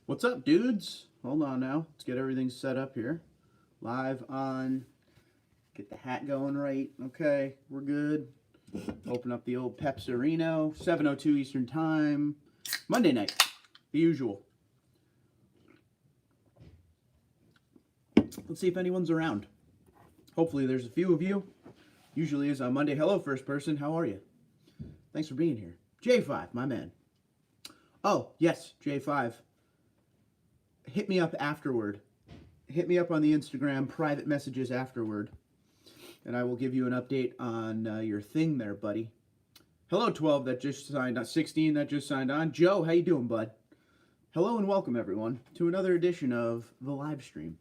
What's up, dudes? Hold on now. Let's get everything set up here. Live on. Get the hat going right. Okay, we're good. Open up the old Pepsi-Reno. 7:02 Eastern Time. Monday night. The usual. Let's see if anyone's around. Hopefully there's a few of you. Usually is on Monday. Hello, first person. How are you? Thanks for being here. J5, my man. Oh, yes, J5. Hit me up afterward. Hit me up on the Instagram private messages afterward. And I will give you an update on your thing there, buddy. Hello, 12 that just signed on. 16 that just signed on. Joe, how you doing, bud? Hello and welcome, everyone, to another edition of the live stream.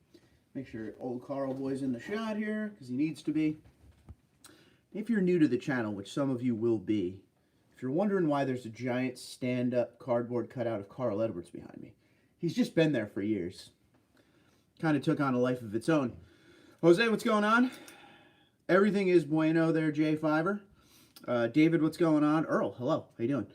Make sure old Carl boy's in the shot here, because he needs to be. If you're new to the channel, which some of you will be, if you're wondering why there's a giant stand-up cardboard cutout of Carl Edwards behind me, he's just been there for years. Kind of took on a life of its own. Jose, what's going on? Everything is bueno there, J5er. David, what's going on? Earl, hello. How you doing?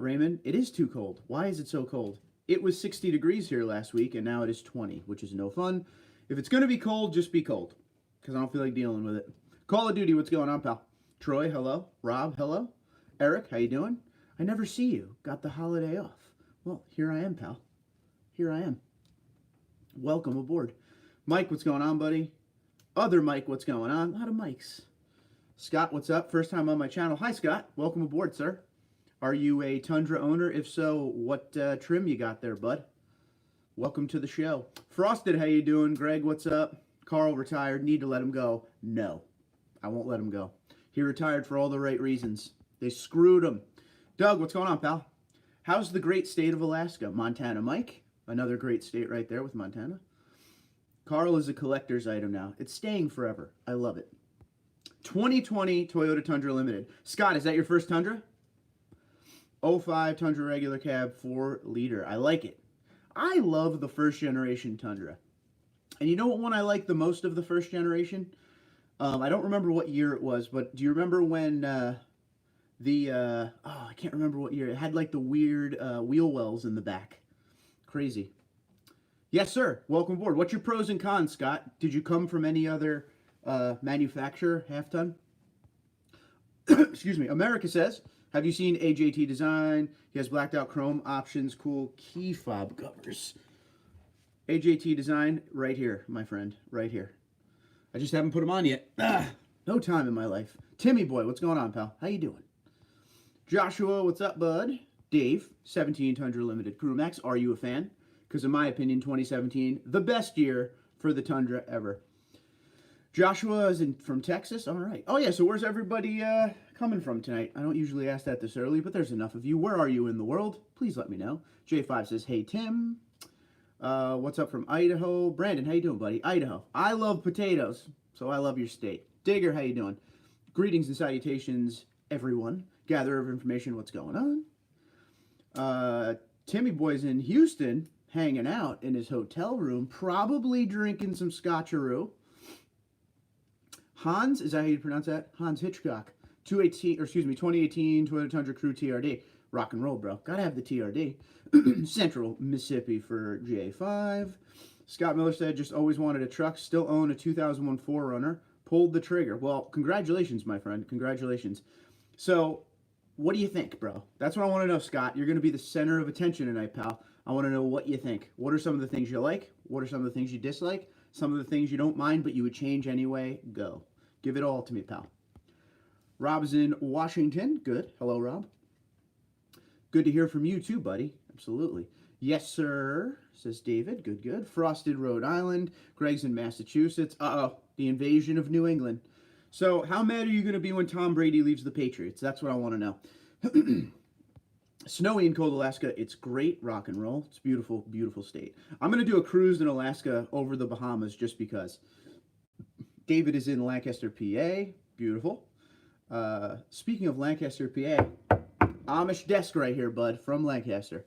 Raymond, it is too cold. Why is it so cold? It was 60 degrees here last week, and now it is 20, which is no fun. If it's going to be cold, just be cold, because I don't feel like dealing with it. Call of Duty, what's going on, pal? Troy, hello. Rob, hello. Eric, how you doing? I never see you. Got the holiday off. Well, here I am, pal. Here I am. Welcome aboard. Mike, what's going on, buddy? Other Mike, what's going on? A lot of mics. Scott, what's up? First time on my channel. Hi, Scott. Welcome aboard, sir. Are you a Tundra owner? If so, what trim you got there, bud? Welcome to the show. Frosted, how you doing? Greg, what's up? Carl retired. Need to let him go. No, I won't let him go. He retired for all the right reasons. They screwed him. Doug, what's going on, pal? How's the great state of Alaska? Montana, Mike. Another great state right there with Montana. Carl is a collector's item now. It's staying forever. I love it. 2020 Toyota Tundra Limited. Scott, is that your first Tundra? 05 Tundra regular cab, 4 liter. I like it. I love the first generation Tundra. And you know what one I like the most of the first generation? I don't remember what year it was, but do you remember when I can't remember what year. It had like the weird wheel wells in the back. Crazy. Yes, sir. Welcome aboard. What's your pros and cons, Scott? Did you come from any other manufacturer, half-ton? Excuse me. America says, have you seen AJT design? He has blacked out chrome options, cool key fob covers. AJT design right here, my friend, right here. I just haven't put them on yet. No time in my life. Timmy boy, what's going on, pal? How you doing? Joshua, what's up, bud? Dave, 17 Tundra Limited Crew Max. Are you a fan? Because in my opinion, 2017, the best year for the Tundra ever. Joshua is from Texas. All right. Oh, yeah, so where's everybody coming from tonight? I don't usually ask that this early, but there's enough of you. Where are you in the world? Please let me know. J5 says, hey, Tim. What's up from Idaho? Brandon, how you doing, buddy? Idaho. I love potatoes, so I love your state. Digger, how you doing? Greetings and salutations, everyone. Gatherer of information, what's going on? Timmy boy's in Houston, hanging out in his hotel room, probably drinking some scotcheroo. Hans, is that how you pronounce that? Hans Hitchcock. 2018 Toyota Tundra Crew TRD. Rock and roll, bro. Gotta have the TRD. Central Mississippi for J5. Scott Miller said, just always wanted a truck. Still own a 2001 4Runner. Pulled the trigger. Well, congratulations, my friend. Congratulations. So, what do you think, bro? That's what I want to know, Scott. You're going to be the center of attention tonight, pal. I want to know what you think. What are some of the things you like? What are some of the things you dislike? Some of the things you don't mind, but you would change anyway? Go. Give it all to me, pal. Rob's in Washington. Good. Hello, Rob. Good to hear from you too, buddy. Absolutely. Yes, sir, says David. Good, good. Frosted, Rhode Island. Greg's in Massachusetts. Uh-oh, the invasion of New England. So how mad are you going to be when Tom Brady leaves the Patriots? That's what I want to know. Snowy in cold Alaska. It's great rock and roll. It's beautiful, beautiful state. I'm going to do a cruise in Alaska over the Bahamas just because. David is in Lancaster, PA. Beautiful. Speaking of Lancaster, PA, Amish desk right here, bud, from Lancaster.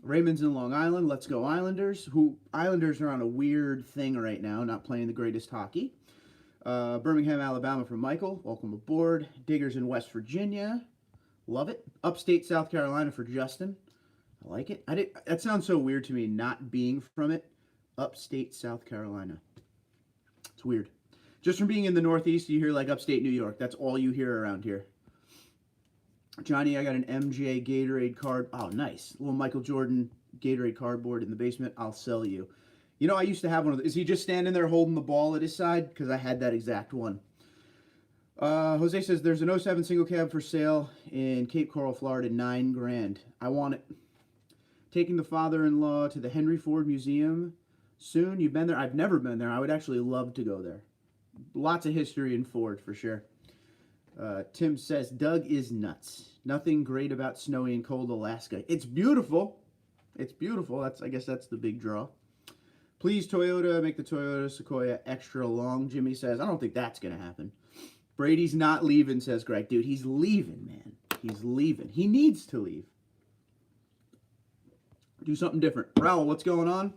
Raymond's in Long Island. Let's go Islanders. Islanders are on a weird thing right now, not playing the greatest hockey. Birmingham, Alabama from Michael. Welcome aboard. Diggers in West Virginia. Love it. Upstate South Carolina for Justin. I like it. That sounds so weird to me, not being from it. Upstate South Carolina. It's weird. Just from being in the Northeast, you hear like upstate New York. That's all you hear around here. Johnny, I got an MJ Gatorade card. Oh, nice. Little Michael Jordan Gatorade cardboard in the basement. I'll sell you. You know, I used to have one of those. Is he just standing there holding the ball at his side? Because I had that exact one. Jose says there's an '07 single cab for sale in Cape Coral, Florida, $9 grand. I want it. Taking the father-in-law to the Henry Ford Museum soon. You've been there? I've never been there. I would actually love to go there. Lots of history in Ford for sure. Tim says Doug is nuts. Nothing great about snowy and cold Alaska. It's beautiful. It's beautiful. I guess that's the big draw. Please, Toyota, make the Toyota Sequoia extra long. Jimmy says, I don't think that's going to happen. Brady's not leaving, says Greg. Dude, he's leaving, man. He's leaving. He needs to leave. Do something different. Raul, what's going on?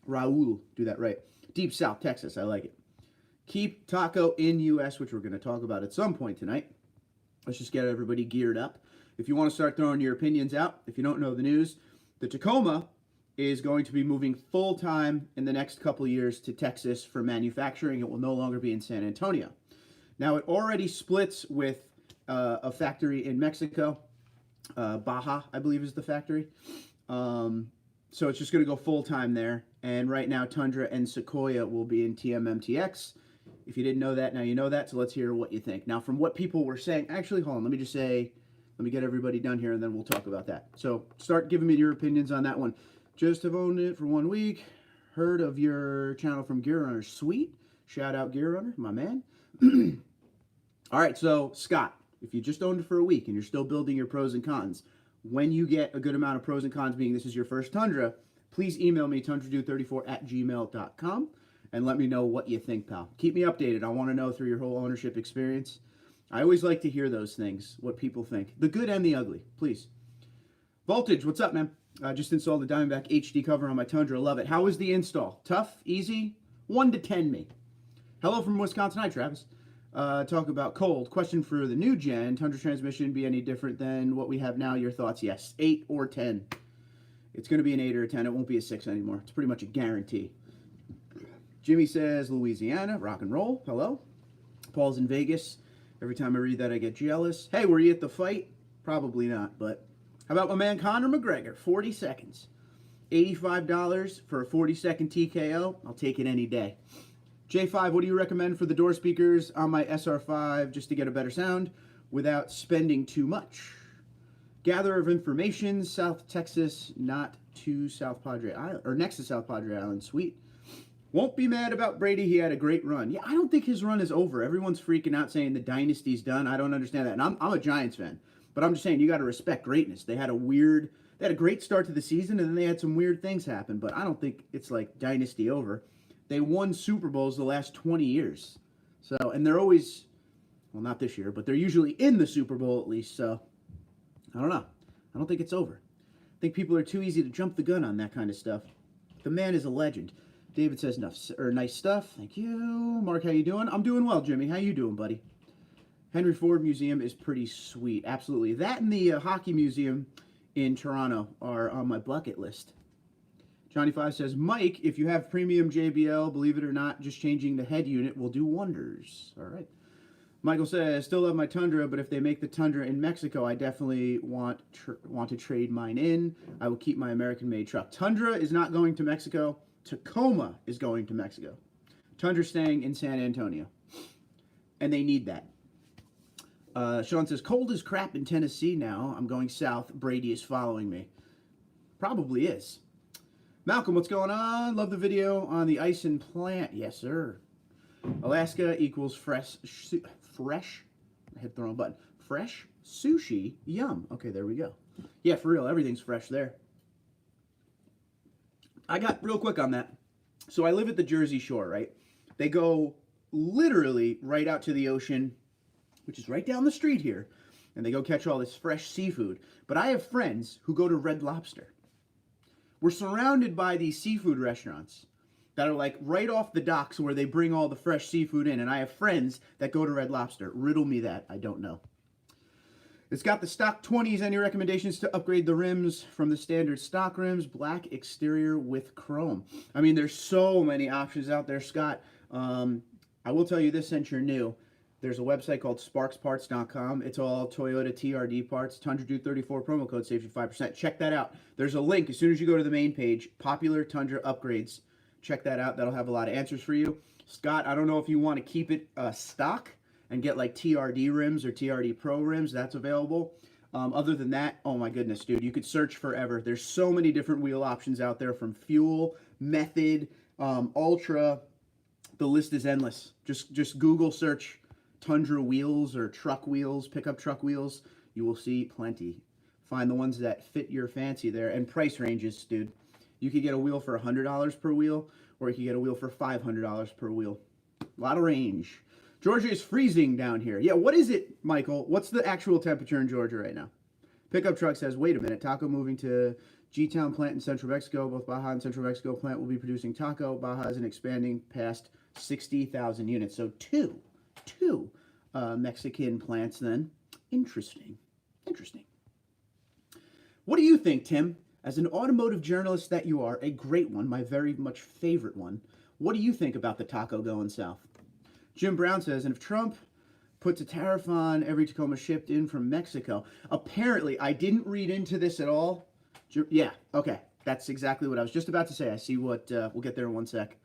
Raul, do that right. Deep South, Texas. I like it. Keep taco in U.S., which we're going to talk about at some point tonight. Let's just get everybody geared up. If you want to start throwing your opinions out, if you don't know the news, the Tacoma is going to be moving full-time in the next couple years to Texas for manufacturing. It will no longer be in San Antonio. Now, it already splits with a factory in Mexico. Baja, I believe, is the factory. So it's just going to go full-time there. And right now, Tundra and Sequoia will be in TMMTX. If you didn't know that, now you know that. So let's hear what you think. Now, from what people were saying, actually, hold on. Let me get everybody done here, and then we'll talk about that. So start giving me your opinions on that one. Just have owned it for 1 week. Heard of your channel from Gear Runner. Sweet. Shout out Gear Runner, my man. All right, so Scott, if you just owned it for a week and you're still building your pros and cons, when you get a good amount of pros and cons, being this is your first Tundra, please email me, TundraDude34@gmail.com, and let me know what you think, pal. Keep me updated. I want to know through your whole ownership experience. I always like to hear those things, what people think. The good and the ugly, please. Voltage, what's up, man? I just installed the Diamondback HD cover on my Tundra. Love it. How was the install? Tough? Easy? 1 to 10 me. Hello from Wisconsin. Hi, Travis. Talk about cold. Question for the new gen. Tundra transmission be any different than what we have now? Your thoughts? Yes. 8 or 10. It's going to be an 8 or a 10. It won't be a 6 anymore. It's pretty much a guarantee. Jimmy says Louisiana. Rock and roll. Hello. Paul's in Vegas. Every time I read that, I get jealous. Hey, were you at the fight? Probably not, but how about my man Conor McGregor? 40 seconds. $85 for a 40-second TKO. I'll take it any day. J5, what do you recommend for the door speakers on my SR5 just to get a better sound without spending too much? Gather of information, South Texas, not to South Padre Island, or next to South Padre Island. Sweet. Won't be mad about Brady. He had a great run. Yeah, I don't think his run is over. Everyone's freaking out saying the dynasty's done. I don't understand that. And I'm a Giants fan. But I'm just saying, you got to respect greatness. They had a great start to the season, and then they had some weird things happen. But I don't think it's like dynasty over. They won Super Bowls the last 20 years. So, and they're always, well, not this year, but they're usually in the Super Bowl at least. So, I don't know. I don't think it's over. I think people are too easy to jump the gun on that kind of stuff. The man is a legend. David says nice stuff. Thank you. Mark, how you doing? I'm doing well, Jimmy. How you doing, buddy? Henry Ford Museum is pretty sweet. Absolutely. That and the Hockey Museum in Toronto are on my bucket list. Johnny 5 says, Mike, if you have premium JBL, believe it or not, just changing the head unit will do wonders. All right. Michael says, still love my Tundra, but if they make the Tundra in Mexico, I definitely want to trade mine in. I will keep my American-made truck. Tundra is not going to Mexico. Tacoma is going to Mexico. Tundra staying in San Antonio. And they need that. Sean says, cold as crap in Tennessee now. I'm going south. Brady is following me. Probably is. Malcolm, what's going on? Love the video on the ice and plant. Yes, sir. Alaska equals fresh. I hit the wrong button. Fresh sushi. Yum. Okay, there we go. Yeah, for real. Everything's fresh there. I got real quick on that. So I live at the Jersey Shore, right? They go literally right out to the ocean, which is right down the street here, and they go catch all this fresh seafood. But I have friends who go to Red Lobster. We're surrounded by these seafood restaurants that are like right off the docks where they bring all the fresh seafood in, and I have friends that go to Red Lobster. Riddle me that. I don't know. It's got the stock 20s. Any recommendations to upgrade the rims from the standard stock rims? Black exterior with chrome. I mean, there's so many options out there, Scott. I will tell you this since you're new. There's a website called sparksparts.com. It's all Toyota TRD parts. TundraDude34 promo code saves you 5%. Check that out. There's a link as soon as you go to the main page. Popular Tundra upgrades. Check that out. That'll have a lot of answers for you. Scott, I don't know if you want to keep it stock and get like TRD rims or TRD Pro rims. That's available. Other than that, oh my goodness, dude, you could search forever. There's so many different wheel options out there, from fuel, method, ultra. The list is endless. Just Google search Tundra wheels or truck wheels, pickup truck wheels. You will see plenty. Find the ones that fit your fancy there. And price ranges, dude. You could get a wheel for $100 per wheel, or you could get a wheel for $500 per wheel. A lot of range. Georgia is freezing down here. Yeah, what is it, Michael? What's the actual temperature in Georgia right now? Pickup truck says, wait a minute, taco moving to G-Town plant in Central Mexico. Both Baja and Central Mexico plant will be producing taco. Baja isn't expanding past 60,000 units. So two Mexican plants then. Interesting. What do you think, Tim? As an automotive journalist that you are, a great one, my very much favorite one, what do you think about the taco going south? Jim Brown says, and if Trump puts a tariff on every Tacoma shipped in from Mexico, apparently, I didn't read into this at all. Yeah, okay, that's exactly what I was just about to say. I see what, we'll get there in one sec.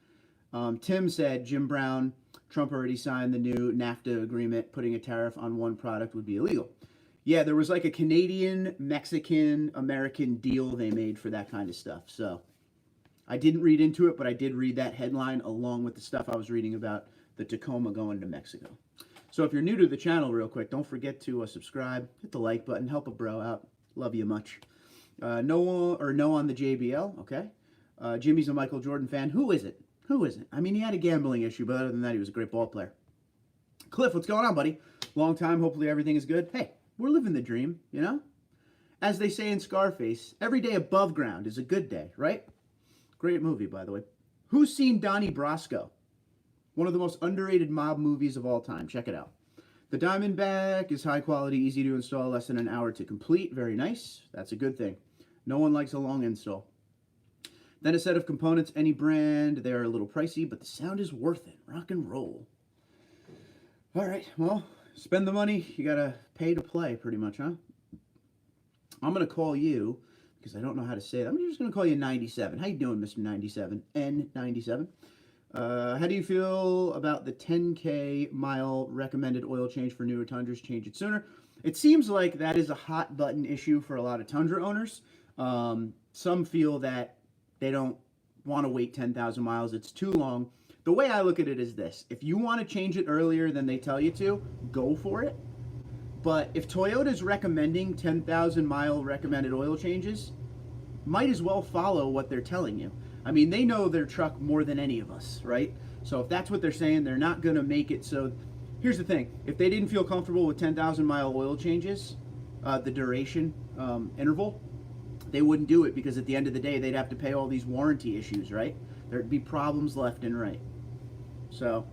Tim said, Jim Brown, Trump already signed the new NAFTA agreement. Putting a tariff on one product would be illegal. Yeah, there was like a Canadian, Mexican, American deal they made for that kind of stuff. So I didn't read into it, but I did read that headline along with the stuff I was reading about the Tacoma going to Mexico. So if you're new to the channel, real quick, don't forget to subscribe, hit the like button, help a bro out. Love you much. No on the JBL, okay. Jimmy's a Michael Jordan fan. Who is it? I mean, he had a gambling issue, but other than that, he was a great ball player. Cliff, what's going on, buddy? Long time. Hopefully everything is good. Hey, we're living the dream, you know? As they say in Scarface, every day above ground is a good day, right? Great movie, by the way. Who's seen Donnie Brasco? One of the most underrated mob movies of all time. Check it out. The Diamondback is high quality, easy to install, less than an hour to complete. Very nice. That's a good thing. No one likes a long install. Then a set of components, any brand. They are a little pricey, but the sound is worth it. Rock and roll. All right, well, spend the money. You got to pay to play, pretty much, huh? I'm going to call you, because I don't know how to say that. I'm just going to call you 97. How you doing, Mr. 97? N97. How do you feel about the 10K mile recommended oil change for newer Tundras? Change it sooner. It seems like that is a hot button issue for a lot of Tundra owners. Some feel that they don't want to wait 10,000 miles. It's too long. The way I look at it is this. If you want to change it earlier than they tell you to, go for it. But if Toyota's recommending 10,000 mile recommended oil changes, might as well follow what they're telling you. I mean, they know their truck more than any of us, right? So if that's what they're saying, they're not going to make it. So here's the thing. If they didn't feel comfortable with 10,000 mile oil changes, the duration interval, they wouldn't do it, because at the end of the day, they'd have to pay all these warranty issues, right? There'd be problems left and right. So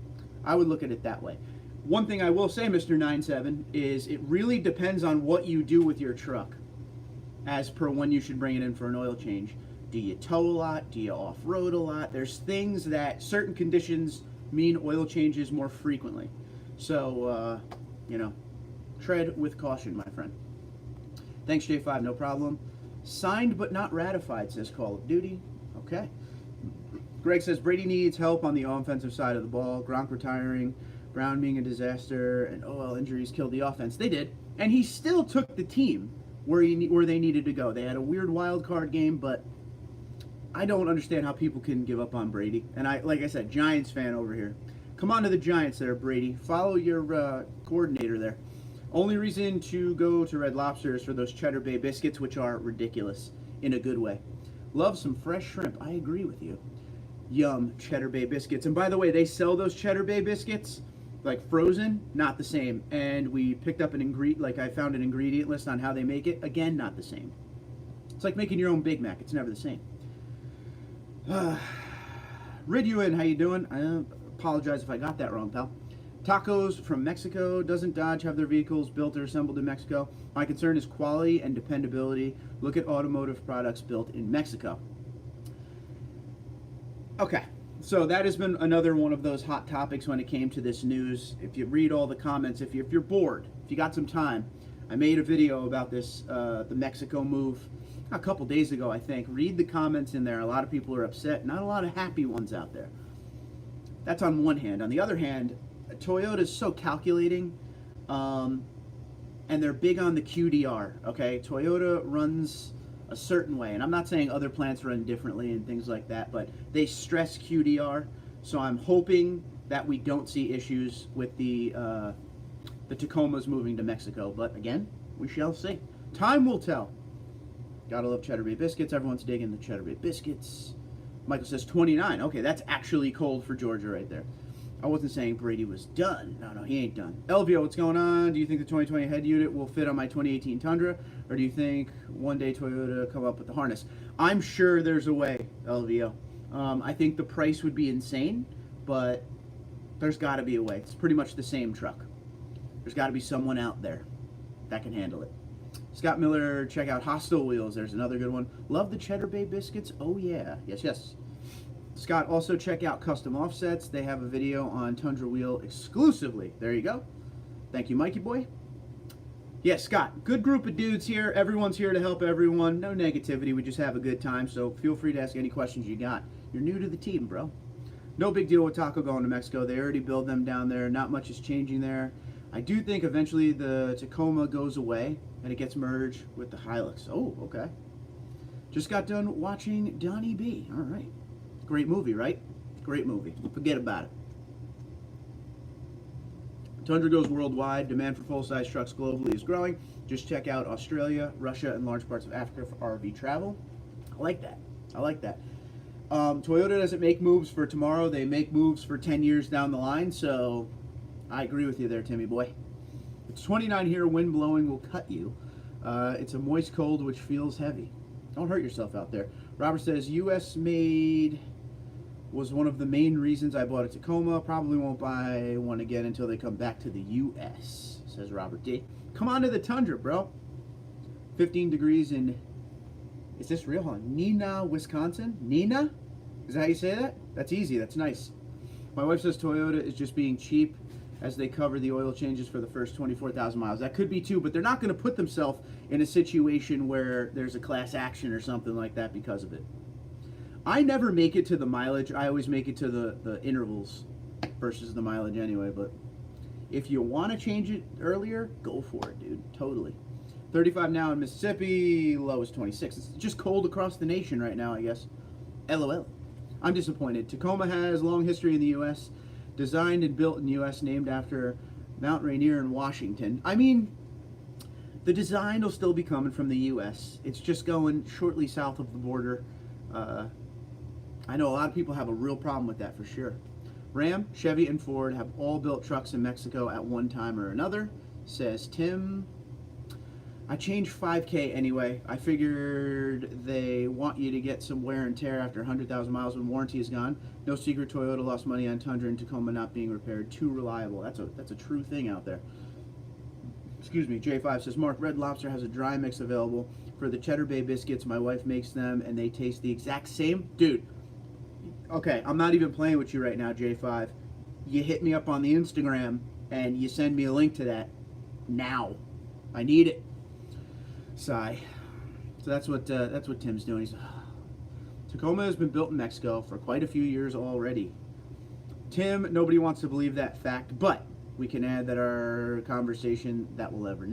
I would look at it that way. One thing I will say, Mr. 97, is it really depends on what you do with your truck as per when you should bring it in for an oil change. Do you tow a lot? Do you off-road a lot? There's things that certain conditions mean oil changes more frequently. So, you know, tread with caution, my friend. Thanks, J5, no problem. Signed but not ratified, says Call of Duty. Okay. Greg says Brady needs help on the offensive side of the ball. Gronk retiring, Brown being a disaster, and OL injuries killed the offense. They did. And he still took the team where they needed to go. They had a weird wild card game, but I don't understand how people can give up on Brady. And like I said, Giants fan over here. Come on to the Giants there, Brady. Follow your coordinator there. Only reason to go to Red Lobster is for those Cheddar Bay biscuits, which are ridiculous in a good way. Love some fresh shrimp. I agree with you. Yum, Cheddar Bay biscuits. And by the way, they sell those Cheddar Bay biscuits like frozen, not the same. And we picked up an ingredient, like I found an ingredient list on how they make it. Again, not the same. It's like making your own Big Mac. It's never the same. Riduin, how you doing? I apologize if I got that wrong, pal. Tacos from Mexico. Doesn't Dodge have their vehicles built or assembled in Mexico? My concern is quality and dependability. Look at automotive products built in Mexico. Okay, so that has been another one of those hot topics when it came to this news. If you read all the comments, if you're bored, if you got some time, I made a video about this, the Mexico move a couple days ago, I think. Read the comments in there. A lot of people are upset. Not a lot of happy ones out there. That's on one hand. On the other hand, Toyota is so calculating, and they're big on the QDR, okay? Toyota runs a certain way, and I'm not saying other plants run differently and things like that, but they stress QDR, so I'm hoping that we don't see issues with the Tacomas moving to Mexico, but again, we shall see. Time will tell. Gotta love Cheddar Bay biscuits. Everyone's digging the Cheddar Bay biscuits. Michael says 29. Okay, that's actually cold for Georgia right there. I wasn't saying Brady was done. No, he ain't done. Elvio, what's going on? Do you think the 2020 head unit will fit on my 2018 Tundra? Or do you think one day Toyota come up with the harness? I'm sure there's a way, Elvio. I think the price would be insane, but there's got to be a way. It's pretty much the same truck. There's got to be someone out there that can handle it. Scott Miller, check out Hostile Wheels. There's another good one. Love the Cheddar Bay biscuits. Oh, yeah. Yes. Scott, also check out Custom Offsets. They have a video on Tundra Wheel exclusively. There you go. Thank you, Mikey boy. Yeah, Scott, good group of dudes here. Everyone's here to help everyone. No negativity. We just have a good time, so feel free to ask any questions you got. You're new to the team, bro. No big deal with Taco going to Mexico. They already build them down there. Not much is changing there. I do think eventually the Tacoma goes away and it gets merged with the Hilux. Oh, okay. Just got done watching Donnie B. All right. Great movie, right? Great movie. Forget about it. Tundra goes worldwide. Demand for full-size trucks globally is growing. Just check out Australia, Russia, and large parts of Africa for RV travel. I like that. Toyota doesn't make moves for tomorrow. They make moves for 10 years down the line, so I agree with you there, Timmy boy. It's 29 here. Wind blowing will cut you. It's a moist cold, which feels heavy. Don't hurt yourself out there. Robert says, U.S. made was one of the main reasons I bought a Tacoma. Probably won't buy one again until they come back to the U.S., says Robert D. Come on to the Tundra, bro. 15 degrees in, is this real? Hold on. Neenah, Wisconsin? Neenah? Is that how you say that? That's easy. That's nice. My wife says Toyota is just being cheap as they cover the oil changes for the first 24,000 miles. That could be too, but they're not going to put themselves in a situation where there's a class action or something like that because of it. I never make it to the mileage. I always make it to the intervals versus the mileage anyway, but if you want to change it earlier, go for it, dude. Totally. 35 now in Mississippi, low is 26. It's just cold across the nation right now, I guess. LOL. I'm disappointed. Tacoma has long history in the U.S., designed and built in the U.S., named after Mount Rainier in Washington. I mean, the design will still be coming from the U.S. It's just going shortly south of the border. I know a lot of people have a real problem with that for sure. Ram, Chevy, and Ford have all built trucks in Mexico at one time or another, says Tim. I changed 5K anyway. I figured they want you to get some wear and tear after 100,000 miles when warranty is gone. No secret Toyota lost money on Tundra and Tacoma not being repaired. Too reliable. That's a true thing out there. Excuse me, J5 says, Mark, Red Lobster has a dry mix available for the Cheddar Bay biscuits. My wife makes them and they taste the exact same. Dude, okay, I'm not even playing with you right now, J5. You hit me up on the Instagram and you send me a link to that now. I need it. Sigh. So that's what Tim's doing. He's, Tacoma has been built in Mexico for quite a few years already. Tim, nobody wants to believe that fact, but we can add that our conversation that will never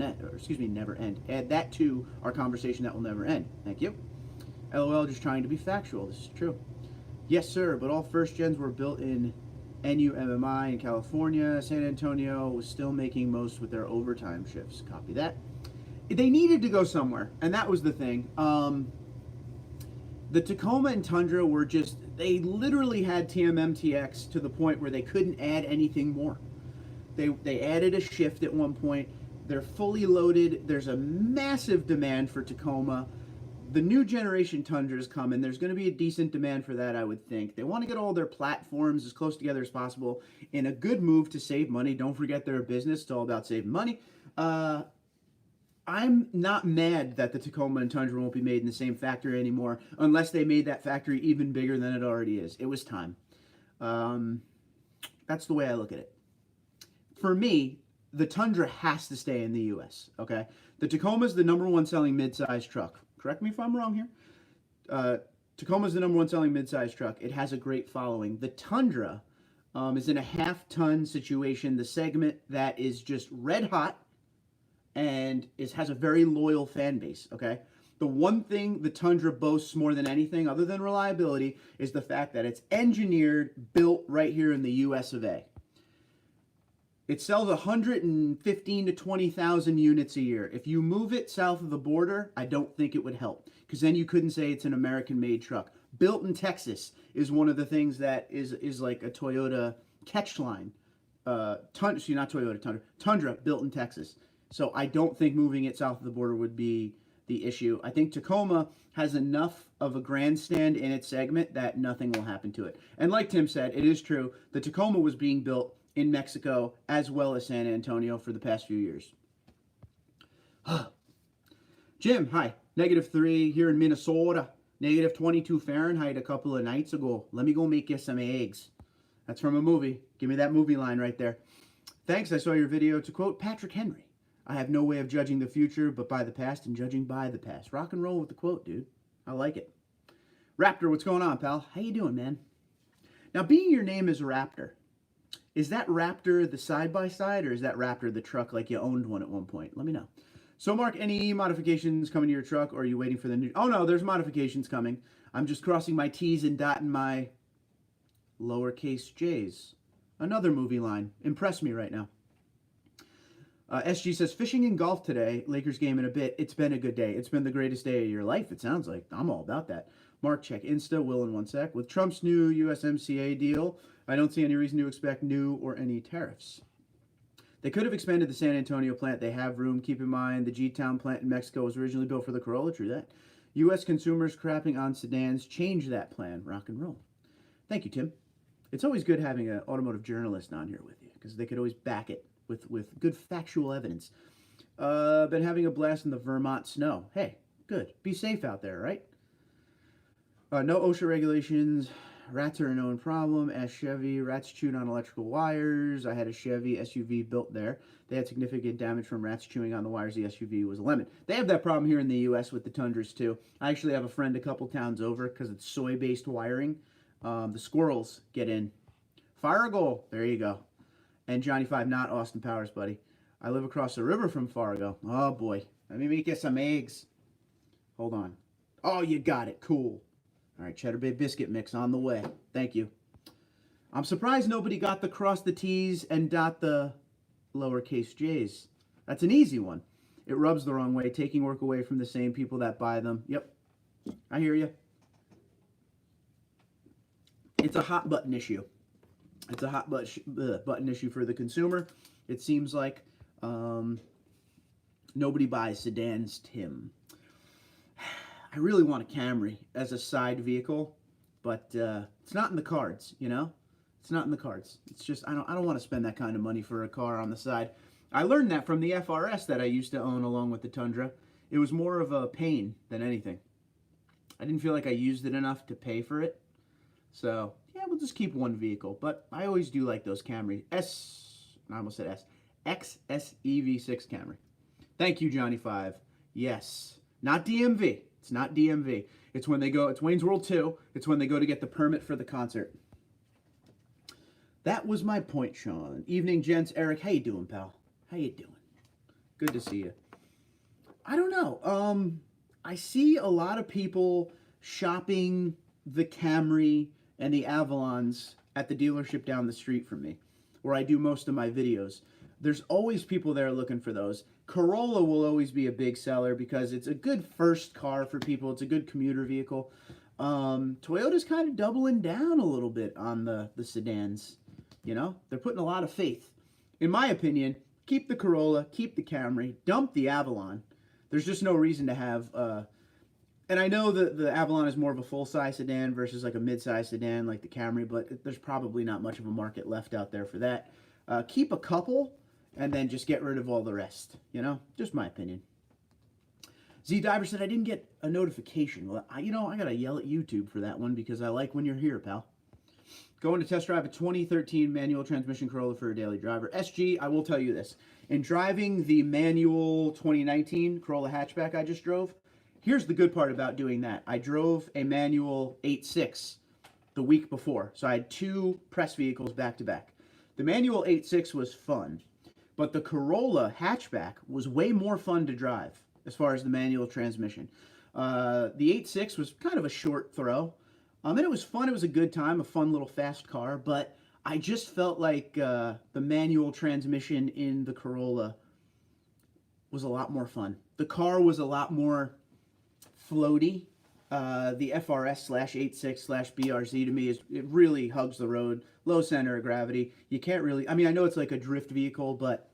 end. Add that to our conversation that will never end. Thank you. LOL, just trying to be factual. This is true. Yes, sir, but all first gens were built in NUMMI in California. San Antonio was still making most with their overtime shifts. Copy that. They needed to go somewhere, and that was the thing. The Tacoma and Tundra were just, they literally had TMMTX to the point where they couldn't add anything more. They added a shift at one point. They're fully loaded. There's a massive demand for Tacoma. the new generation Tundra is coming. There's going to be a decent demand for that, I would think. They want to get all their platforms as close together as possible in a good move to save money. Don't forget they're a business. It's all about saving money. I'm not mad that the Tacoma and Tundra won't be made in the same factory anymore, unless they made that factory even bigger than it already is. It was time. That's the way I look at it. For me, the Tundra has to stay in the U.S., okay? The Tacoma is the #1 selling midsize truck. Correct me if I'm wrong here. Tacoma is the #1 selling midsize truck. It has a great following. The Tundra is in a half-ton situation, the segment that is just red hot, and has a very loyal fan base, okay? The one thing the Tundra boasts more than anything, other than reliability, is the fact that it's engineered, built right here in the US of A. It sells 115 to 20,000 units a year. If you move it south of the border, I don't think it would help, because then you couldn't say it's an American-made truck. Built in Texas is one of the things that is like a Toyota catch line. Not Toyota, Tundra, built in Texas. So I don't think moving it south of the border would be the issue. I think Tacoma has enough of a grandstand in its segment that nothing will happen to it. And like Tim said, it is true. The Tacoma was being built in Mexico as well as San Antonio for the past few years. Jim, hi. -3 here in Minnesota. -22 Fahrenheit a couple of nights ago. Let me go make you some eggs. That's from a movie. Give me that movie line right there. Thanks, I saw your video. To quote Patrick Henry, I have no way of judging the future, but by the past and judging by the past. Rock and roll with the quote, dude. I like it. Raptor, what's going on, pal? How you doing, man? Now, being your name is Raptor, is that Raptor the side-by-side, or is that Raptor the truck like you owned one at one point? Let me know. So, Mark, any modifications coming to your truck, or are you waiting for the new... Oh, no, there's modifications coming. I'm just crossing my T's and dotting my lowercase J's. Another movie line. Impress me right now. SG says, fishing and golf today. Lakers game in a bit. It's been a good day. It's been the greatest day of your life, it sounds like. I'm all about that. Mark, check Insta. Will in 1 sec. With Trump's new USMCA deal, I don't see any reason to expect new or any tariffs. They could have expanded the San Antonio plant. They have room. Keep in mind, the G-Town plant in Mexico was originally built for the Corolla. True that. U.S. consumers crapping on sedans. Change that plan. Rock and roll. Thank you, Tim. It's always good having an automotive journalist on here with you, because they could always back it with good factual evidence. Been having a blast in the Vermont snow. Hey, good. Be safe out there, right? No OSHA regulations. Rats are a known problem. Ask Chevy. Rats chewed on electrical wires. I had a Chevy SUV built there. They had significant damage from rats chewing on the wires. The SUV was a lemon. They have that problem here in the U.S. with the Tundras, too. I actually have a friend a couple towns over, because it's soy-based wiring. The squirrels get in. Fire a goal. There you go. And Johnny 5, not Austin Powers, buddy. I live across the river from Fargo. Oh, boy. Let me make you some eggs. Hold on. Oh, you got it. Cool. All right, Cheddar Bay Biscuit mix on the way. Thank you. I'm surprised nobody got the cross the T's and dot the lowercase J's. That's an easy one. It rubs the wrong way, taking work away from the same people that buy them. Yep. I hear you. It's a hot button issue. It's a hot button issue for the consumer. It seems like nobody buys sedans, Tim. I really want a Camry as a side vehicle, but it's not in the cards, you know? It's not in the cards. It's just, I don't want to spend that kind of money for a car on the side. I learned that from the FRS that I used to own along with the Tundra. It was more of a pain than anything. I didn't feel like I used it enough to pay for it. So, yeah, we'll just keep one vehicle. But I always do like those Camry. I almost said XSEV6 Camry. Thank you, Johnny 5. Yes. Not DMV. It's not DMV. It's when they go, it's Wayne's World 2. It's when they go to get the permit for the concert. That was my point, Sean. Evening, gents. Eric, how you doing, pal? How you doing? Good to see you. I don't know. I see a lot of people shopping the Camry and the Avalons at the dealership down the street from me, where I do most of my videos. There's always people there looking for those. Corolla will always be a big seller because it's a good first car for people. It's a good commuter vehicle. Toyota's kind of doubling down a little bit on the sedans. You know, they're putting a lot of faith. In my opinion, keep the Corolla, keep the Camry, dump the Avalon. There's just no reason to have And I know that the Avalon is more of a full-size sedan versus like a mid-size sedan like the Camry, but there's probably not much of a market left out there for that. Keep a couple and then just get rid of all the rest, you know? Just my opinion. Z Diver said I didn't get a notification. Well, I gotta yell at YouTube for that one because I like when you're here, pal. Going to test drive a 2013 manual transmission Corolla for a daily driver. SG, I will tell you this. In driving the manual 2019 Corolla hatchback I just drove, here's the good part about doing that. I drove a manual 8.6 the week before, so I had 2 press vehicles back to back. The manual 8.6 was fun, but the Corolla hatchback was way more fun to drive as far as the manual transmission. The 8.6 was kind of a short throw, and it was fun. It was a good time, a fun little fast car, but I just felt like the manual transmission in the Corolla was a lot more fun. The car was a lot more floaty. The FRS/86/BRZ to me it really hugs the road, low center of gravity. You can't really, I mean, I know it's like a drift vehicle, but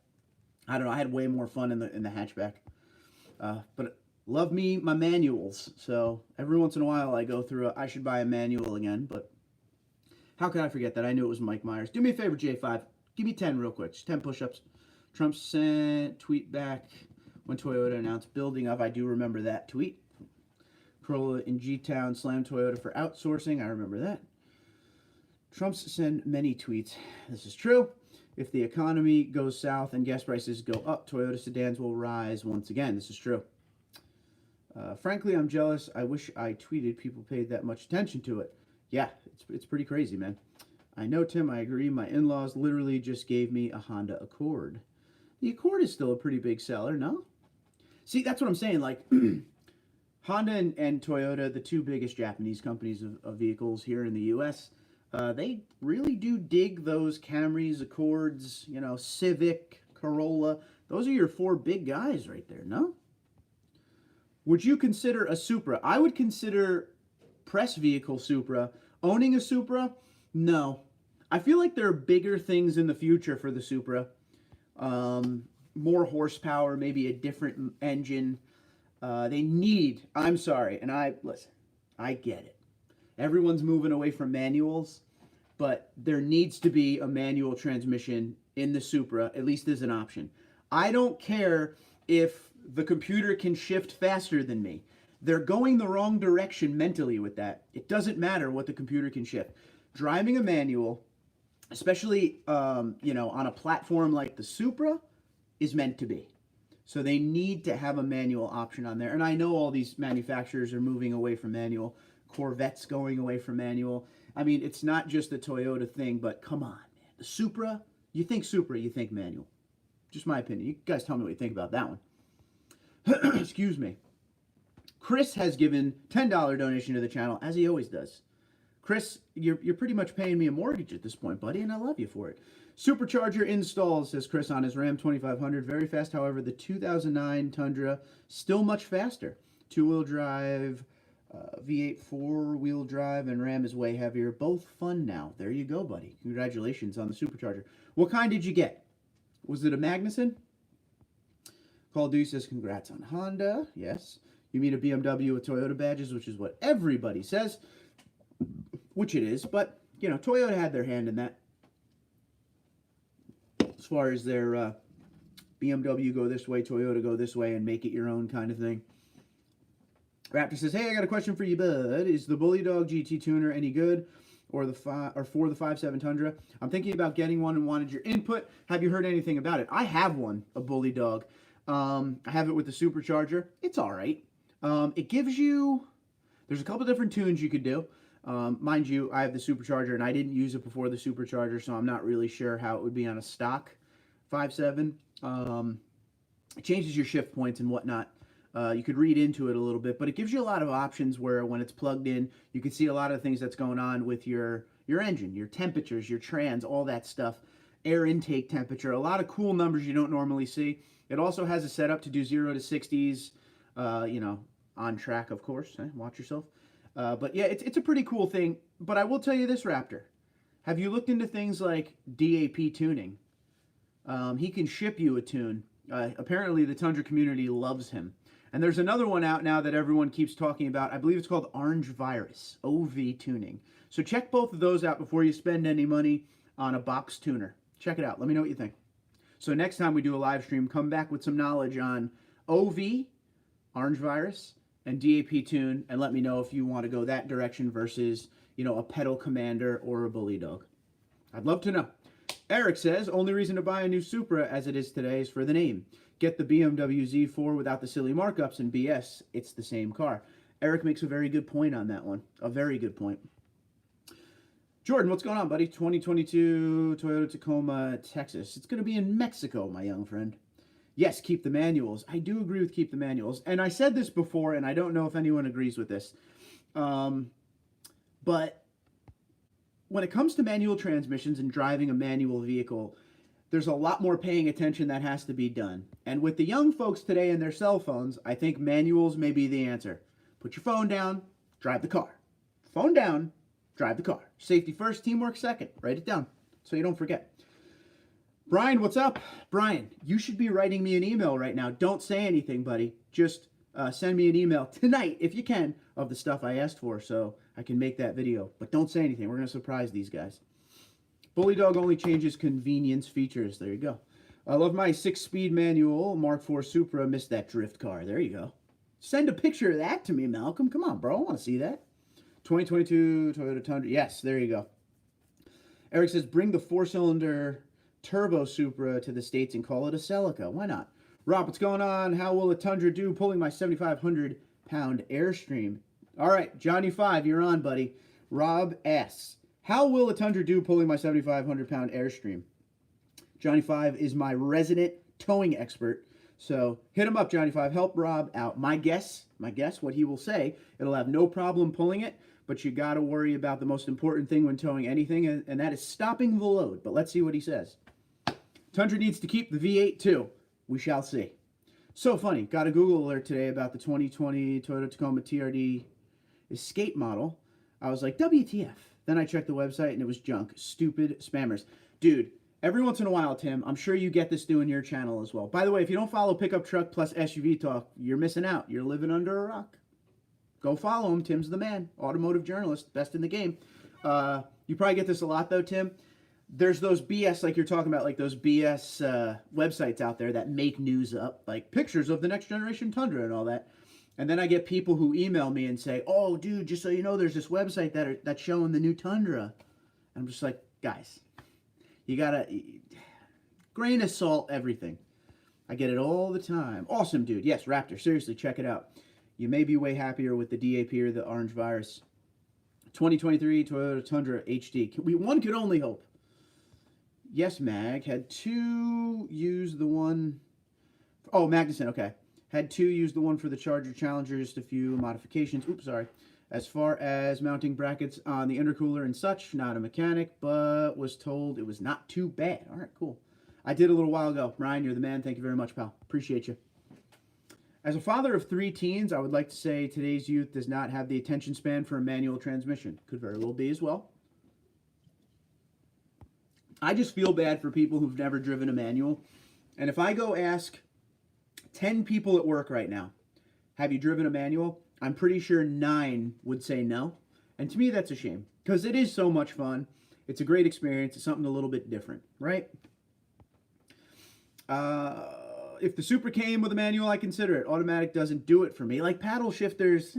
I don't know. I had way more fun in the hatchback. But love me my manuals. So every once in a while I go through I should buy a manual again, but how could I forget that? I knew it was Mike Myers. Do me a favor, J5. Give me 10 real quick. Just 10 push-ups. Trump sent tweet back when Toyota announced building of. I do remember that tweet. Corolla in G-Town slammed Toyota for outsourcing. I remember that. Trump's sent many tweets. This is true. If the economy goes south and gas prices go up, Toyota sedans will rise once again. This is true. Frankly, I'm jealous. I wish I tweeted people paid that much attention to it. Yeah, it's pretty crazy, man. I know, Tim. I agree. My in-laws literally just gave me a Honda Accord. The Accord is still a pretty big seller, no? See, that's what I'm saying. Like, Honda and Toyota, the 2 biggest Japanese companies of vehicles here in the U.S., they really do dig those Camrys, Accords, you know, Civic, Corolla. Those are your 4 big guys right there, no? Would you consider a Supra? I would consider press vehicle Supra. Owning a Supra? No. I feel like there are bigger things in the future for the Supra. More horsepower, maybe a different engine. I'm sorry, and listen, I get it. Everyone's moving away from manuals, but there needs to be a manual transmission in the Supra, at least as an option. I don't care if the computer can shift faster than me. They're going the wrong direction mentally with that. It doesn't matter what the computer can shift. Driving a manual, especially on a platform like the Supra, is meant to be. So they need to have a manual option on there. And I know all these manufacturers are moving away from manual. Corvette's going away from manual. I mean, it's not just a Toyota thing, but come on, man. The Supra, you think manual. Just my opinion. You guys tell me what you think about that one. Excuse me. Chris has given $10 donation to the channel, as he always does. Chris, you're pretty much paying me a mortgage at this point, buddy, and I love you for it. Supercharger installs, says Chris, on his Ram 2500. Very fast, however, the 2009 Tundra, still much faster. 2-wheel drive, V8 4-wheel drive, and Ram is way heavier. Both fun now. There you go, buddy. Congratulations on the Supercharger. What kind did you get? Was it a Magnuson? Paul Deuce says, congrats on Honda. Yes. You mean a BMW with Toyota badges, which is what everybody says, which it is. But, you know, Toyota had their hand in that. As far as their BMW go this way, Toyota go this way, and make it your own kind of thing. Raptor says, hey, I got a question for you, bud. Is the Bully Dog GT tuner any good, or for the 5.7 Tundra? I'm thinking about getting one and wanted your input. Have you heard anything about it? I have one, a Bully Dog. I have it with the Supercharger. It's all right. It gives you, there's a couple different tunes you could do. Mind you, I have the Supercharger, and I didn't use it before the Supercharger, so I'm not really sure how it would be on a stock 5.7. It changes your shift points and whatnot. You could read into it a little bit, but it gives you a lot of options where when it's plugged in, you can see a lot of things that's going on with your engine, your temperatures, your trans, all that stuff, air intake temperature, a lot of cool numbers you don't normally see. It also has a setup to do 0 to 60s, on track, of course. Watch yourself. But yeah, it's a pretty cool thing. But I will tell you this, Raptor. Have you looked into things like DAP tuning? He can ship you a tune. Apparently, the Tundra community loves him. And there's another one out now that everyone keeps talking about. I believe it's called Orange Virus, OV tuning. So check both of those out before you spend any money on a box tuner. Check it out. Let me know what you think. So next time we do a live stream, come back with some knowledge on OV, Orange Virus, and DAP tune, and let me know if you want to go that direction versus, you know, a pedal commander or a bully dog. I'd love to know. Eric says, only reason to buy a new Supra as it is today is for the name. Get the BMW Z4 without the silly markups and BS. It's the same car. Eric makes a very good point on that one. A very good point. Jordan, what's going on, buddy? 2022 Toyota Tacoma, Texas. It's going to be in Mexico, my young friend. Yes, keep the manuals. I do agree with keep the manuals. And I said this before, and I don't know if anyone agrees with this. But when it comes to manual transmissions and driving a manual vehicle, there's a lot more paying attention that has to be done. And with the young folks today and their cell phones, I think manuals may be the answer. Put your phone down, drive the car. Phone down, drive the car. Safety first, teamwork second. Write it down so you don't forget. Brian, what's up? Brian, you should be writing me an email right now. Don't say anything, buddy. Just send me an email tonight, if you can, of the stuff I asked for so I can make that video. But don't say anything. We're going to surprise these guys. Bully Dog only changes convenience features. There you go. I love my 6-speed manual Mark IV Supra. Missed that drift car. There you go. Send a picture of that to me, Malcolm. Come on, bro. I want to see that. 2022 Toyota Tundra. Yes, there you go. Eric says, bring the 4-cylinder turbo Supra to the States and call it a Celica. Why not? Rob, what's going on? How will a Tundra do pulling my 7,500-pound Airstream? All right, Johnny 5, you're on, buddy. Rob S. How will a Tundra do pulling my 7,500-pound Airstream? Johnny 5 is my resident towing expert. So hit him up, Johnny 5. Help Rob out. My guess, what he will say, it'll have no problem pulling it, but you got to worry about the most important thing when towing anything, and that is stopping the load. But let's see what he says. Tundra needs to keep the V8 too. We shall see. So funny. Got a Google alert today about the 2020 Toyota Tacoma TRD Escape model. I was like, WTF. Then I checked the website and it was junk. Stupid spammers. Dude, every once in a while, Tim, I'm sure you get this doing your channel as well. By the way, if you don't follow Pickup Truck plus SUV Talk, you're missing out. You're living under a rock. Go follow him. Tim's the man. Automotive journalist. Best in the game. You probably get this a lot, though, Tim. There's those BS, like you're talking about, like those BS websites out there that make news up, like pictures of the next generation Tundra and all that. And then I get people who email me and say, oh, dude, just so you know, there's this website that's showing the new Tundra. And I'm just like, guys, you got to grain of salt everything. I get it all the time. Awesome, dude. Yes, Raptor, seriously, check it out. You may be way happier with the DAP or the Orange Virus. 2023 Toyota Tundra HD. One could only hope. Yes, Mag. Had two use the one... Oh, Magnuson, okay. Had two use the one for the Charger Challenger, just a few modifications. Oops, sorry. As far as mounting brackets on the intercooler and such, not a mechanic, but was told it was not too bad. All right, cool. I did a little while ago. Ryan, you're the man. Thank you very much, pal. Appreciate you. As a father of 3 teens, I would like to say today's youth does not have the attention span for a manual transmission. Could very well be as well. I just feel bad for people who've never driven a manual. And if I go ask 10 people at work right now, have you driven a manual? I'm pretty sure 9 would say no. And to me, that's a shame. Because it is so much fun. It's a great experience. It's something a little bit different, right? If the Supra came with a manual, I consider it. Automatic doesn't do it for me. Like paddle shifters,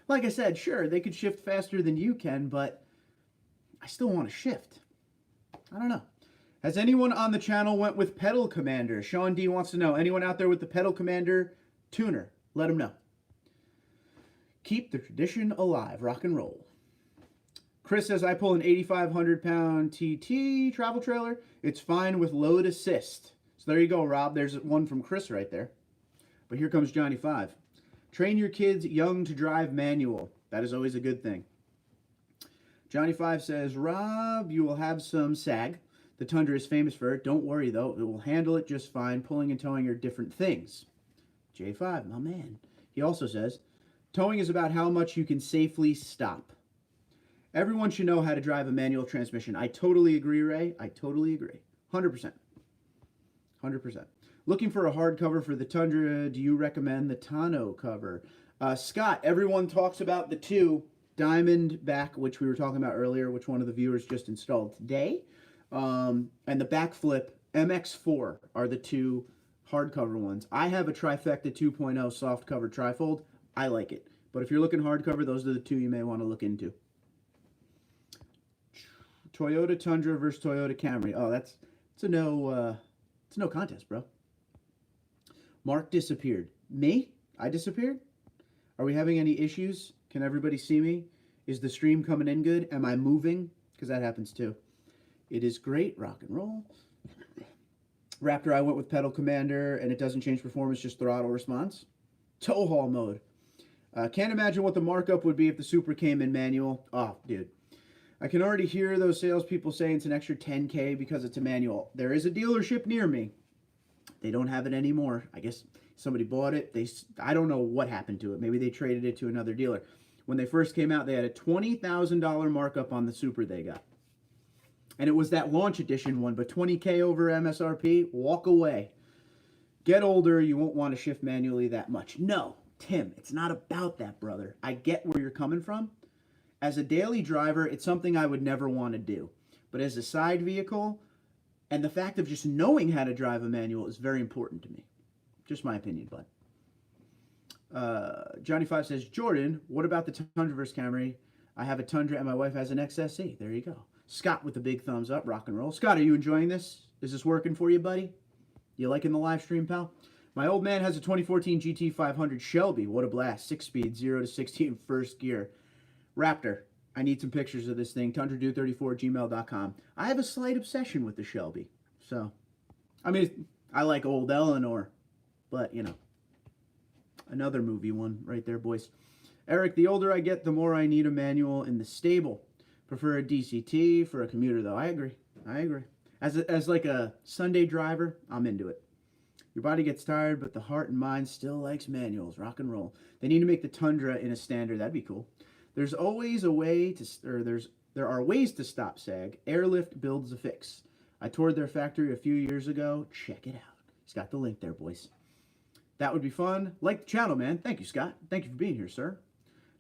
like I said, sure, they could shift faster than you can, but I still want to shift. I don't know. Has anyone on the channel went with Pedal Commander? Sean D wants to know. Anyone out there with the Pedal Commander tuner? Let him know. Keep the tradition alive. Rock and roll. Chris says, I pull an 8,500-pound TT travel trailer. It's fine with load assist. So there you go, Rob. There's one from Chris right there. But here comes Johnny 5. Train your kids young to drive manual. That is always a good thing. Johnny 5 says, Rob, you will have some sag. The Tundra is famous for it. Don't worry, though. It will handle it just fine. Pulling and towing are different things. J5, my man. He also says, towing is about how much you can safely stop. Everyone should know how to drive a manual transmission. I totally agree, Ray. I totally agree. 100%. 100%. Looking for a hardcover for the Tundra. Do you recommend the Tonneau cover? Scott, everyone talks about the two Diamondback, which we were talking about earlier, which one of the viewers just installed today, and the Backflip MX4 are the two hardcover ones. I have a Trifecta 2.0 softcover trifold. I like it. But if you're looking hardcover, those are the two you may want to look into. Toyota Tundra versus Toyota Camry. Oh, it's a no contest, bro. Mark disappeared. Me? I disappeared? Are we having any issues? Can everybody see me? Is the stream coming in good? Am I moving? Because that happens too. It is great. Rock and roll. Raptor, I went with pedal commander, and it doesn't change performance, just throttle response. Tow haul mode. Can't imagine what the markup would be if the Supra came in manual. Oh, dude. I can already hear those salespeople saying it's an extra $10K because it's a manual. There is a dealership near me. They don't have it anymore. I guess somebody bought it. I don't know what happened to it. Maybe they traded it to another dealer. When they first came out, they had a $20,000 markup on the Supra they got. And it was that launch edition one, but $20K over MSRP, walk away. Get older, you won't want to shift manually that much. No, Tim, it's not about that, brother. I get where you're coming from. As a daily driver, it's something I would never want to do. But as a side vehicle, and the fact of just knowing how to drive a manual is very important to me. Just my opinion, bud. Johnny5 says, Jordan, what about the Tundra vs. Camry? I have a Tundra and my wife has an XSE. There you go. Scott with the big thumbs up, rock and roll. Scott, are you enjoying this? Is this working for you, buddy? You liking the live stream, pal? My old man has a 2014 GT500 Shelby. What a blast. 6-speed, 0 to 60 in first gear. Raptor, I need some pictures of this thing. TundraDude34@gmail.com. I have a slight obsession with the Shelby. So, I mean, I like Old Eleanor, but, you know, another movie one right there, boys. Eric, the older I get, the more I need a manual in the stable. Prefer a DCT for a commuter, though. I agree. As like a Sunday driver, I'm into it. Your body gets tired, but the heart and mind still likes manuals. Rock and roll. They need to make the Tundra in a standard. That'd be cool. There's always a way to, there are ways to stop sag. Airlift builds a fix. I toured their factory a few years ago. Check it out. He's got the link there, boys. That would be fun. Like the channel, man. Thank you, Scott. Thank you for being here, sir.